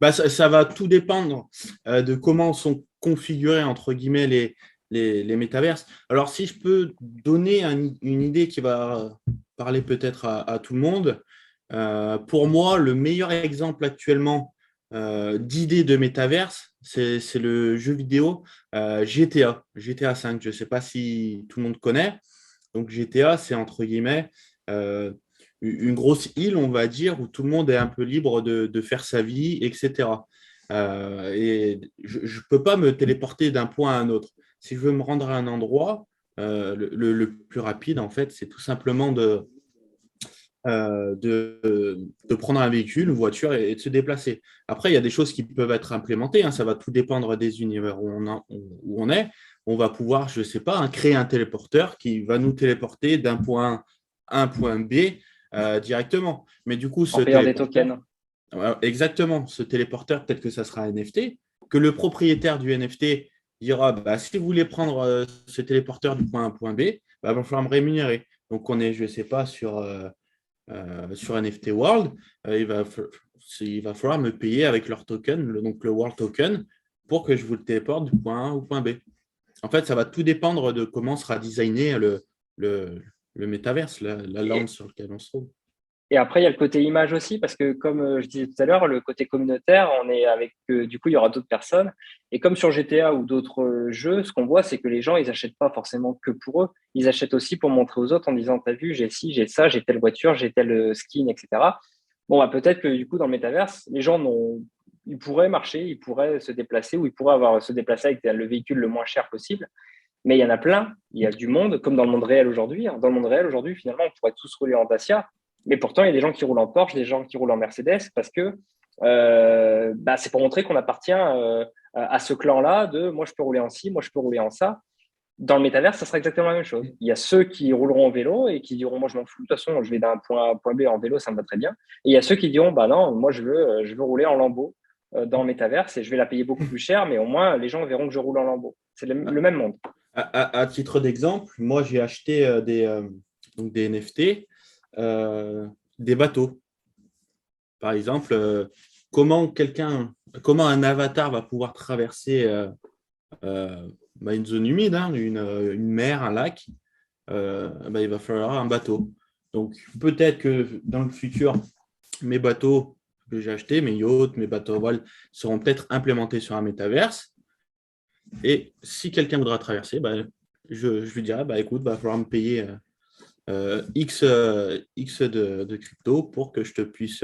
Ça va tout dépendre de comment sont configurés, entre guillemets, les métaverses. Alors, si je peux donner une idée qui va parler peut-être à tout le monde, pour moi, le meilleur exemple actuellement d'idée de métaverse, c'est le jeu vidéo GTA 5. Je ne sais pas si tout le monde connaît. Donc, GTA, c'est entre guillemets une grosse île, on va dire, où tout le monde est un peu libre de faire sa vie, etc. Et je ne peux pas me téléporter d'un point à un autre. Si je veux me rendre à un endroit, le plus rapide, en fait, c'est tout simplement de prendre un véhicule, une voiture et de se déplacer. Après, il y a des choses qui peuvent être implémentées. Ça va tout dépendre des univers où on est. On va pouvoir, je ne sais pas, créer un téléporteur qui va nous téléporter d'un point A à un point B directement. Mais du coup, en payant des tokens. Exactement. Ce téléporteur, peut-être que ça sera un NFT, que le propriétaire du NFT dira, si vous voulez prendre ce téléporteur du point A à un point B, il va falloir me rémunérer. Donc, on est, je ne sais pas, sur NFT World, il va falloir me payer avec leur token, donc le World Token, pour que je vous le téléporte du point A au point B. En fait, ça va tout dépendre de comment sera designé le métaverse, la lande sur laquelle on se trouve. Et après, il y a le côté image aussi, parce que comme je disais tout à l'heure, le côté communautaire, on est avec, du coup, il y aura d'autres personnes. Et comme sur GTA ou d'autres jeux, ce qu'on voit, c'est que les gens, ils n'achètent pas forcément que pour eux. Ils achètent aussi pour montrer aux autres en disant, t'as vu, j'ai ci, j'ai ça, j'ai telle voiture, j'ai tel skin, etc. Bon, peut-être que du coup, dans le métaverse, les gens ils pourraient marcher, ils pourraient se déplacer ou ils pourraient se déplacer avec le véhicule le moins cher possible. Mais il y en a plein, il y a du monde, comme dans le monde réel aujourd'hui. Dans le monde réel aujourd'hui, finalement, on pourrait tous rouler en Dacia. Mais pourtant, il y a des gens qui roulent en Porsche, des gens qui roulent en Mercedes, parce que c'est pour montrer qu'on appartient à ce clan-là de moi, je peux rouler en ci, moi, je peux rouler en ça. Dans le métavers, ça sera exactement la même chose. Il y a ceux qui rouleront en vélo et qui diront moi, je m'en fous, de toute façon, je vais d'un point A à un point B en vélo, ça me va très bien. Et il y a ceux qui diront non, moi, je veux rouler en Lambo dans le métavers et je vais la payer beaucoup plus cher, mais au moins, les gens verront que je roule en Lambo. C'est le même monde. À titre d'exemple, moi, j'ai acheté des NFT. Des bateaux. Par exemple, comment un avatar va pouvoir traverser une zone humide, une mer, un lac, il va falloir un bateau. Donc, peut-être que dans le futur, mes bateaux que j'ai achetés, mes yachts, mes bateaux à voile seront peut-être implémentés sur un métaverse. Et si quelqu'un voudra traverser, je lui dirai, écoute, il va falloir me payer X de crypto pour que je puisse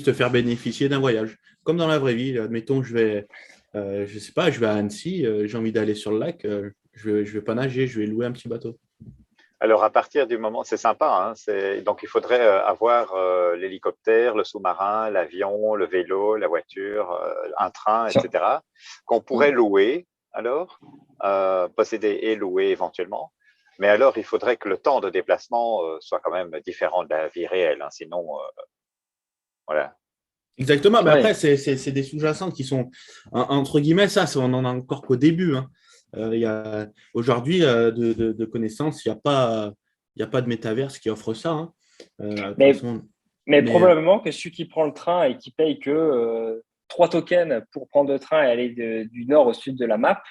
te faire bénéficier d'un voyage. Comme dans la vraie vie, admettons, je sais pas, je vais à Annecy, j'ai envie d'aller sur le lac, je vais pas nager, je vais louer un petit bateau. Alors, à partir du moment, c'est sympa, hein, donc il faudrait avoir l'hélicoptère, le sous-marin, l'avion, le vélo, la voiture, un train, etc., qu'on pourrait louer, alors, posséder et louer éventuellement. Mais alors, il faudrait que le temps de déplacement soit quand même différent de la vie réelle, hein, sinon, voilà. Exactement, mais Ouais. après, c'est des sous-jacentes qui sont, entre guillemets, on en a encore qu'au début. Hein. Aujourd'hui, de connaissances, il n'y a pas de métaverse qui offre ça. Hein. De toute façon, Mais probablement que celui qui prend le train et qui paye que 3 tokens pour prendre le train et aller du nord au sud de la map,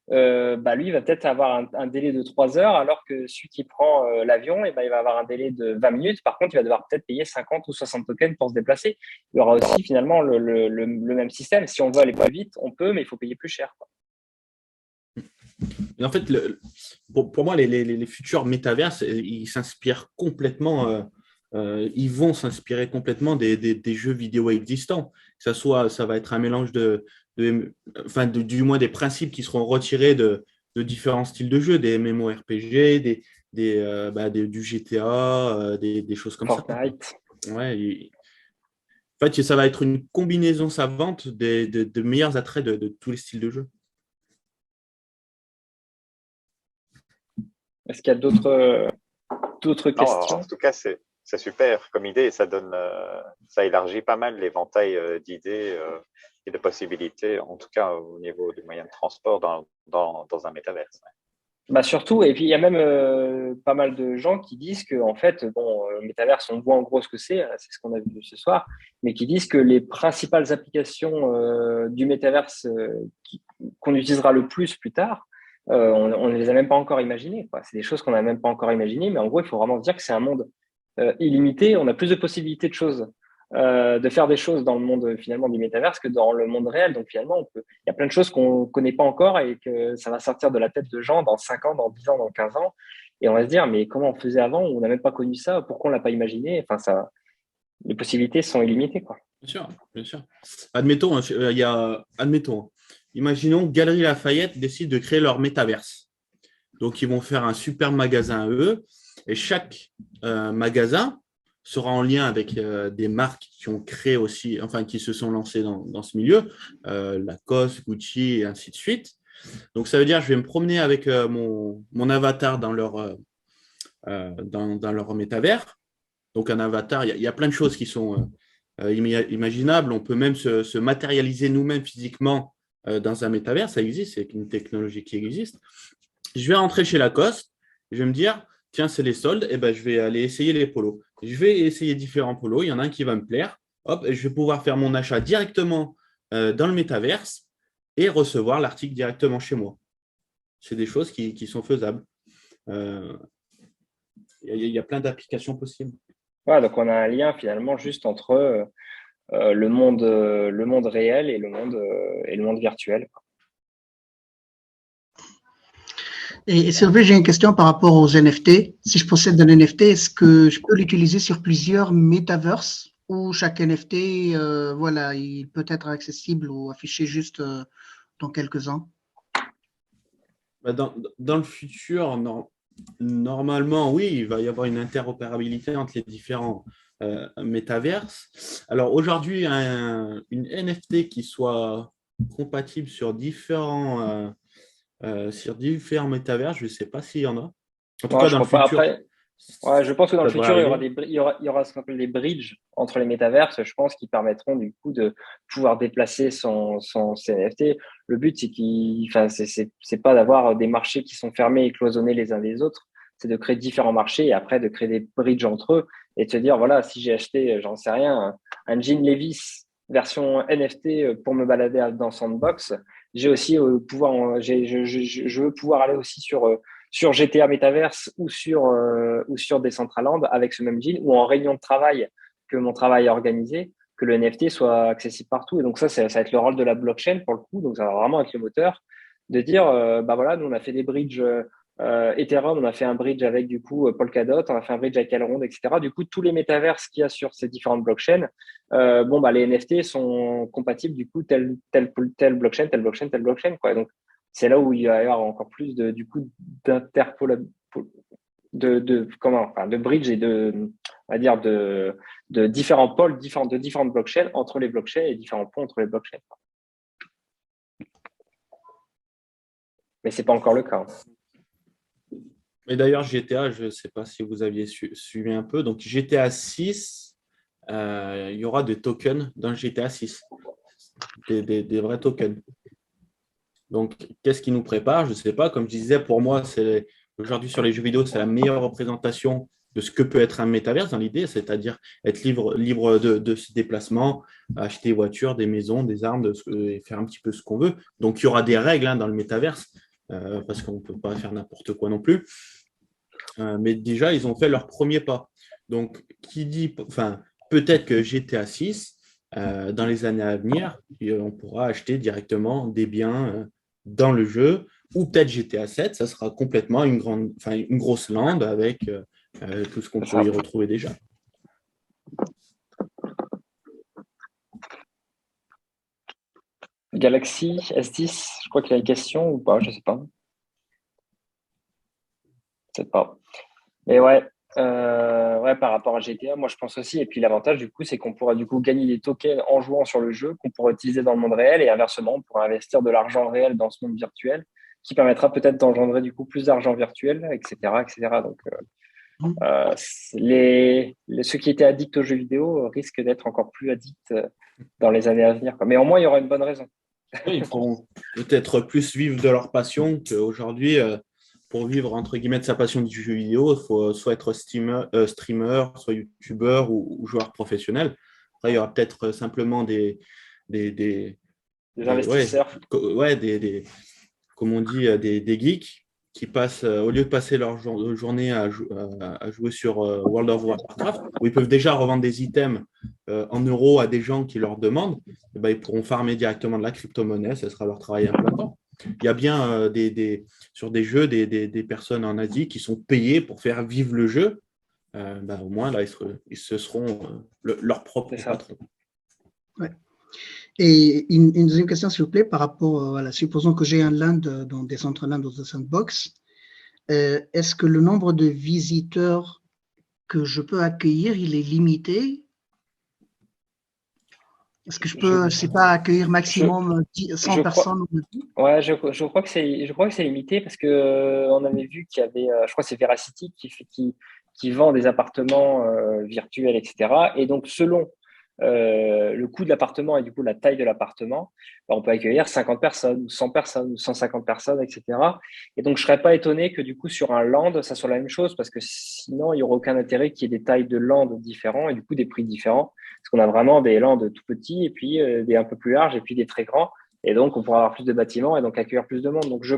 lui, il va peut-être avoir un délai de 3 heures, alors que celui qui prend l'avion, il va avoir un délai de 20 minutes. Par contre, il va devoir peut-être payer 50 ou 60 tokens pour se déplacer. Il y aura aussi finalement le même système. Si on veut aller plus vite, on peut, mais il faut payer plus cher, quoi. Et en fait, pour moi, les futurs métaverses, ils s'inspirent complètement, ils vont s'inspirer complètement des jeux vidéo existants. Ça va être un mélange du moins des principes qui seront retirés de différents styles de jeux, des MMORPG, du GTA, des choses comme Fortnite. ça. Ouais, en fait, ça va être une combinaison savante de meilleurs attraits de tous les styles de jeu. Est-ce qu'il y a d'autres questions? En tout cas, c'est super comme idée. Ça élargit pas mal l'éventail d'idées et de possibilités, en tout cas au niveau des moyens de transport dans un métaverse. Surtout, et puis il y a même pas mal de gens qui disent que, en fait, le métaverse, on voit en gros ce que c'est ce qu'on a vu ce soir, mais qui disent que les principales applications du métaverse qu'on utilisera le plus tard, on ne les a même pas encore imaginées, quoi. C'est des choses qu'on n'a même pas encore imaginées, mais en gros, il faut vraiment se dire que c'est un monde illimité. On a plus de possibilités de faire des choses dans le monde finalement du métaverse que dans le monde réel. Donc finalement, il y a plein de choses qu'on connaît pas encore et que ça va sortir de la tête de gens dans 5 ans, dans 10 ans, dans 15 ans. Et on va se dire, mais comment on faisait avant? On n'a même pas connu ça. Pourquoi on l'a pas imaginé? Enfin, les possibilités sont illimitées, quoi. Bien sûr, bien sûr. Admettons, imaginons Galeries Lafayette décide de créer leur métaverse. Donc, ils vont faire un super magasin à eux et chaque magasin sera en lien avec des marques qui ont créé aussi, enfin, qui se sont lancées dans ce milieu, Lacoste, Gucci et ainsi de suite. Donc, ça veut dire que je vais me promener avec mon avatar dans leur métavers. Donc, un avatar, il y a plein de choses qui sont imaginables. On peut même se matérialiser nous-mêmes physiquement dans un métavers. Ça existe, c'est une technologie qui existe. Je vais rentrer chez Lacoste, je vais me dire, tiens, c'est les soldes, et je vais aller essayer les polos. Je vais essayer différents polos, il y en a un qui va me plaire, hop, et je vais pouvoir faire mon achat directement dans le métaverse et recevoir l'article directement chez moi. C'est des choses qui sont faisables. Il y a plein d'applications possibles. Ouais, donc on a un lien finalement juste entre le monde réel et le monde virtuel. Et Sylvain, j'ai une question par rapport aux NFT. Si je possède un NFT, est-ce que je peux l'utiliser sur plusieurs metaverses ou chaque NFT, il peut être accessible ou affiché juste dans quelques-uns? Dans le futur, normalement, oui, il va y avoir une interopérabilité entre les différents métaverses. Alors aujourd'hui, une NFT qui soit compatible sur différents métavers, je ne sais pas s'il y en a. En tout cas, dans le futur. Après, je pense que dans le futur, il y aura ce qu'on appelle des bridges entre les métaverses, je pense, qui permettront du coup de pouvoir déplacer son NFT. Le but, c'est pas d'avoir des marchés qui sont fermés et cloisonnés les uns des autres, c'est de créer différents marchés et après de créer des bridges entre eux et de se dire, voilà, si j'ai acheté, j'en sais rien, un jean Levi's version NFT pour me balader dans Sandbox, j'ai aussi je veux pouvoir aller aussi sur GTA Metaverse ou sur Decentraland avec ce même jean ou en réunion de travail que mon travail est organisé, que le NFT soit accessible partout. Et donc ça va être le rôle de la blockchain pour le coup. Donc ça va vraiment être le moteur de dire, bah voilà, nous on a fait des bridges Ethereum, on a fait un bridge avec du coup Polkadot, on a fait un bridge avec Elrond, etc. Du coup, tous les métaverses qu'il y a sur ces différentes blockchains, bon bah les NFT sont compatibles du coup telle blockchain, telle blockchain, telle blockchain quoi. Et donc c'est là où il va y avoir encore plus de du coup de bridge et on va dire de différents pôles, de différentes blockchains entre les blockchains et différents ponts entre les blockchains. Mais c'est pas encore le cas. Et d'ailleurs, GTA, je ne sais pas si vous aviez suivi un peu. Donc, GTA 6, il y aura des tokens dans GTA 6, des vrais tokens. Donc, qu'est-ce qui nous prépare? Je ne sais pas. Comme je disais, pour moi, aujourd'hui sur les jeux vidéo, c'est la meilleure représentation de ce que peut être un métaverse dans l'idée, c'est-à-dire être libre de ses déplacements, acheter des voitures, des maisons, des armes, et faire un petit peu ce qu'on veut. Donc, il y aura des règles dans le métaverse, parce qu'on ne peut pas faire n'importe quoi non plus. Mais déjà, ils ont fait leur premier pas. Donc, peut-être que GTA 6, dans les années à venir, on pourra acheter directement des biens dans le jeu, ou peut-être GTA 7, ça sera complètement une grosse lande avec tout ce qu'on peut y retrouver déjà. Galaxy S10, je crois qu'il y a une question ou pas, je ne sais pas. Peut-être pas. Mais ouais, par rapport à GTA, moi je pense aussi. Et puis l'avantage du coup, c'est qu'on pourra du coup gagner des tokens en jouant sur le jeu qu'on pourra utiliser dans le monde réel et inversement, on pourra investir de l'argent réel dans ce monde virtuel qui permettra peut-être d'engendrer du coup plus d'argent virtuel, etc., etc. Donc ceux qui étaient addicts aux jeux vidéo risquent d'être encore plus addicts dans les années à venir, quoi. Mais au moins il y aura une bonne raison. Oui, ils pourront peut-être plus vivre de leur passion qu'aujourd'hui. Pour vivre, entre guillemets, de sa passion du jeu vidéo, il faut soit être streamer, soit youtubeur ou joueur professionnel. Après, il y aura peut-être simplement des investisseurs. Comme on dit, des geeks qui passent, au lieu de passer leur journée à jouer sur World of Warcraft, où ils peuvent déjà revendre des items en euros à des gens qui leur demandent, et ben, ils pourront farmer directement de la crypto-monnaie, ce sera leur travail à plein temps. Il y a bien sur des jeux des personnes en Asie qui sont payées pour faire vivre le jeu. Au moins, là, ils se seront leur propre patron. Ouais. Et une deuxième question, s'il vous plaît, par rapport à supposons que j'ai un land dans Decentraland ou The Sandbox. Est-ce que le nombre de visiteurs que je peux accueillir, il est limité? Est-ce que je peux, je sais pas, accueillir maximum 100 personnes? Ouais, je crois que c'est limité parce que on avait vu qu'il y avait, je crois que c'est Veracity qui vend des appartements virtuels, etc. Et donc selon le coût de l'appartement et du coup la taille de l'appartement, on peut accueillir 50 personnes ou 100 personnes ou 150 personnes, etc. Et donc je serais pas étonné que du coup sur un land ça soit la même chose parce que sinon il y aurait aucun intérêt qu'il y ait des tailles de land différents et du coup des prix différents parce qu'on a vraiment des lands tout petits et puis des un peu plus larges et puis des très grands et donc on pourra avoir plus de bâtiments et donc accueillir plus de monde. Donc je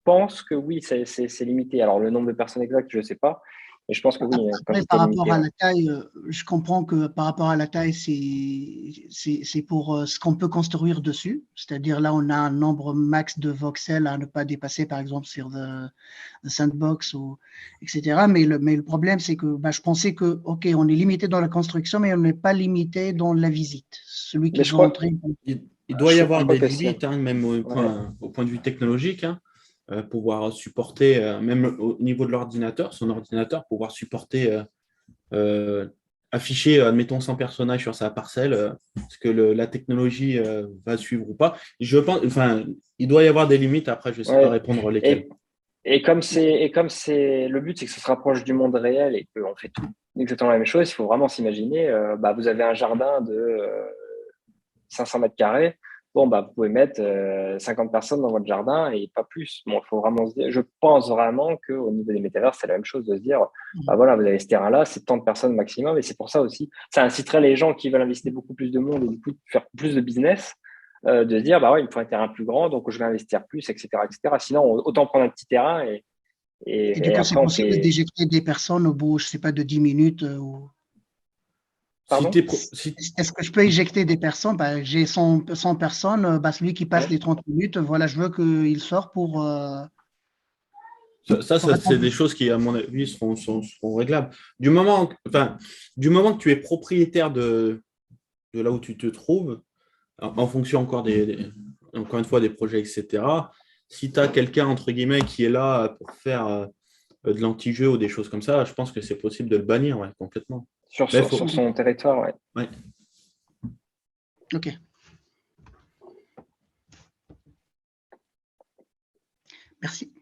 pense que oui c'est limité. Alors le nombre de personnes exactes je sais pas. Et je pense que oui. Après, par rapport à la taille, je comprends que par rapport à la taille, c'est pour ce qu'on peut construire dessus. C'est-à-dire là, on a un nombre max de voxels à ne pas dépasser, par exemple, sur The Sandbox, etc. Mais le problème, c'est que je pensais que, OK, on est limité dans la construction, mais on n'est pas limité dans la visite. Celui qui veut entrer. Il doit y avoir des limites, même au point de vue technologique. Pouvoir supporter, même au niveau de l'ordinateur, son ordinateur, pouvoir supporter, afficher, admettons, 100 personnages sur sa parcelle, est-ce que la technologie va suivre ou pas? Je pense, il doit y avoir des limites, après, je ne sais pas répondre lesquelles. Et comme le but, c'est que ça se rapproche du monde réel et qu'on fait tout exactement la même chose, il faut vraiment s'imaginer, vous avez un jardin de 500 mètres carrés. Bon, vous pouvez mettre 50 personnes dans votre jardin et pas plus. Bon, il faut vraiment se dire, je pense vraiment qu'au niveau des métavers, c'est la même chose de se dire, voilà, vous avez ce terrain-là, c'est tant de personnes maximum. Et c'est pour ça aussi, ça inciterait les gens qui veulent investir beaucoup plus de monde et du coup faire plus de business, de se dire, il me faut un terrain plus grand, donc je vais investir plus, etc., etc. Sinon, autant prendre un petit terrain Et du coup, c'est après, on possible fait… d'éjecter des personnes au bout, je sais pas, de 10 minutes Si Pardon? t'es pro- si- Est-ce que je peux éjecter des personnes? Bah, j'ai 100 personnes, bah, celui qui passe Ouais. les 30 minutes, voilà, je veux qu'il sorte pour c'est répondre. des choses qui, à mon avis, seront réglables. Du moment que tu es propriétaire de là où tu te trouves, en fonction encore une fois, des projets, etc., si tu as quelqu'un, entre guillemets, qui est là pour faire de l'anti-jeu ou des choses comme ça, je pense que c'est possible de le bannir, ouais, complètement. Sur, Mais sur, sur son territoire, ouais. ouais. OK. Merci.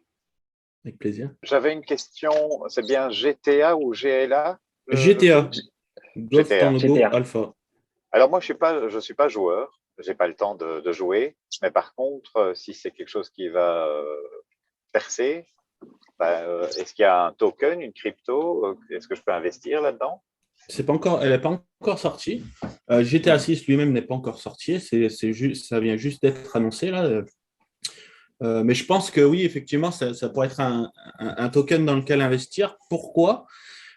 Avec plaisir. J'avais une question, c'est bien GTA ou GLA? GTA, Golf GTA. Tango GTA. Alpha. Alors moi, je suis pas joueur, j'ai pas le temps de jouer, mais par contre, si c'est quelque chose qui va percer, est-ce qu'il y a un token, une crypto? Est-ce que je peux investir là-dedans? Elle n'est pas encore sortie. GTA 6 lui-même n'est pas encore sorti. Ça vient juste d'être annoncé là. Mais je pense que oui, effectivement, ça pourrait être un token dans lequel investir. Pourquoi?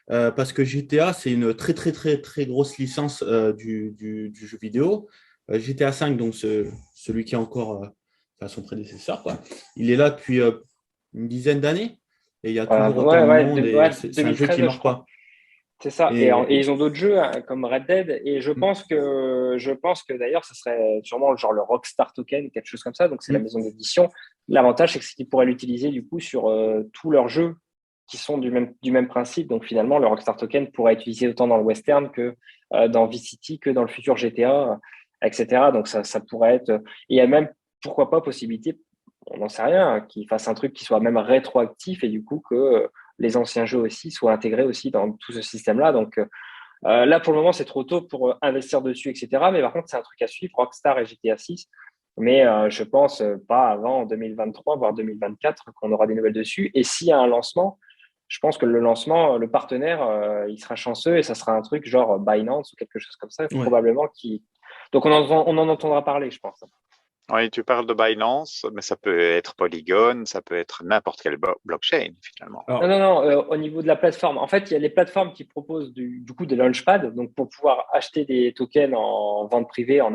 Parce que GTA, c'est une très, très, très, très grosse licence du jeu vidéo. GTA 5, donc celui qui est encore son prédécesseur, quoi. Il est là depuis une dizaine d'années et il y a toujours autant de monde et c'est un jeu qui ne 2013, je meurt crois. pas. C'est ça. Et Et ils ont d'autres jeux hein, comme Red Dead. Et je pense que d'ailleurs, ce serait sûrement genre le Rockstar Token, quelque chose comme ça. Donc, c'est la maison d'édition. L'avantage, c'est qu'ils pourraient l'utiliser du coup sur tous leurs jeux qui sont du même principe. Donc, finalement, le Rockstar Token pourrait être utilisé autant dans le western que dans Vice City, que dans le futur GTA, etc. Donc, ça pourrait être. Et il y a même, pourquoi pas, possibilité, on n'en sait rien, hein, qu'ils fassent un truc qui soit même rétroactif et du coup que les anciens jeux aussi soient intégrés aussi dans tout ce système-là. Donc là, pour le moment, c'est trop tôt pour investir dessus, etc. Mais par contre, c'est un truc à suivre, Rockstar et GTA 6. Mais je pense pas avant 2023, voire 2024, qu'on aura des nouvelles dessus. Et s'il y a un lancement, je pense que le lancement, le partenaire, il sera chanceux et ça sera un truc genre Binance ou quelque chose comme ça, ouais. probablement. Donc, on en entendra parler, je pense. Oui, tu parles de Binance, mais ça peut être Polygon, ça peut être n'importe quelle blockchain finalement. Alors, Non, au niveau de la plateforme. En fait, il y a les plateformes qui proposent du coup des launchpads, donc pour pouvoir acheter des tokens en vente privée, en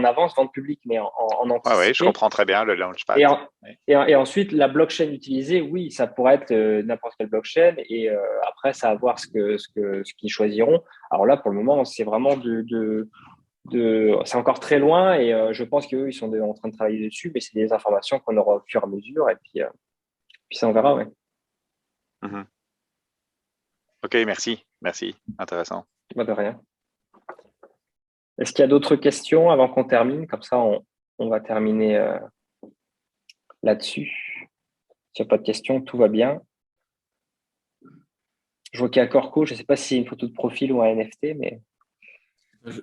avance, vente publique, mais en Oui, je anticipé. comprends très bien le Launchpad. Oui. Et ensuite, la blockchain utilisée, oui, ça pourrait être n'importe quelle blockchain. Et après, ça va voir ce qu'ils choisiront. Alors là, pour le moment, c'est vraiment c'est encore très loin et je pense qu'eux, ils sont en train de travailler dessus, mais c'est des informations qu'on aura au fur et à mesure. Et puis ça, on verra, ouais. Mhm. Ok, merci. Intéressant. Pas de rien. Est-ce qu'il y a d'autres questions avant qu'on termine? Comme ça, on va terminer là-dessus. S'il n'y a pas de questions, tout va bien. Je vois qu'il y a Corco, je ne sais pas si c'est une photo de profil ou un NFT, mais…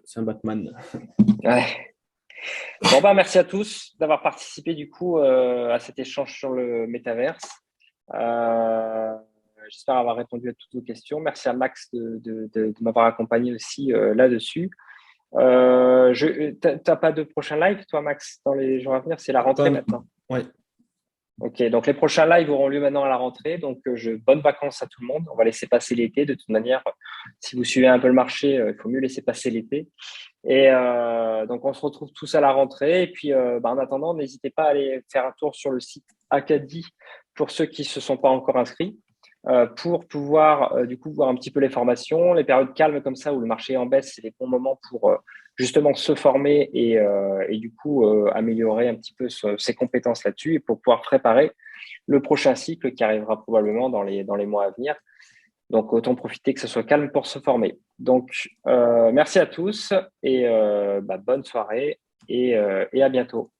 c'est un Batman. Ouais. Bon, merci à tous d'avoir participé du coup à cet échange sur le métaverse. J'espère avoir répondu à toutes vos questions. Merci à Max de m'avoir accompagné aussi là-dessus. T'as pas de prochain live, toi, Max, dans les jours à venir? C'est la rentrée maintenant. Ouais. Ok, donc les prochains lives auront lieu maintenant à la rentrée. Donc, bonnes vacances à tout le monde. On va laisser passer l'été. De toute manière, si vous suivez un peu le marché, il faut mieux laisser passer l'été. Et donc, on se retrouve tous à la rentrée. Et puis, en attendant, n'hésitez pas à aller faire un tour sur le site Acadie pour ceux qui ne se sont pas encore inscrits, pour pouvoir du coup voir un petit peu les formations. Les périodes calmes comme ça où le marché est en baisse, c'est les bons moments pour justement se former et du coup améliorer un petit peu ses compétences là-dessus et pour pouvoir préparer le prochain cycle qui arrivera probablement dans les mois à venir. Donc, autant profiter que ce soit calme pour se former. Donc, merci à tous et bonne soirée et à bientôt.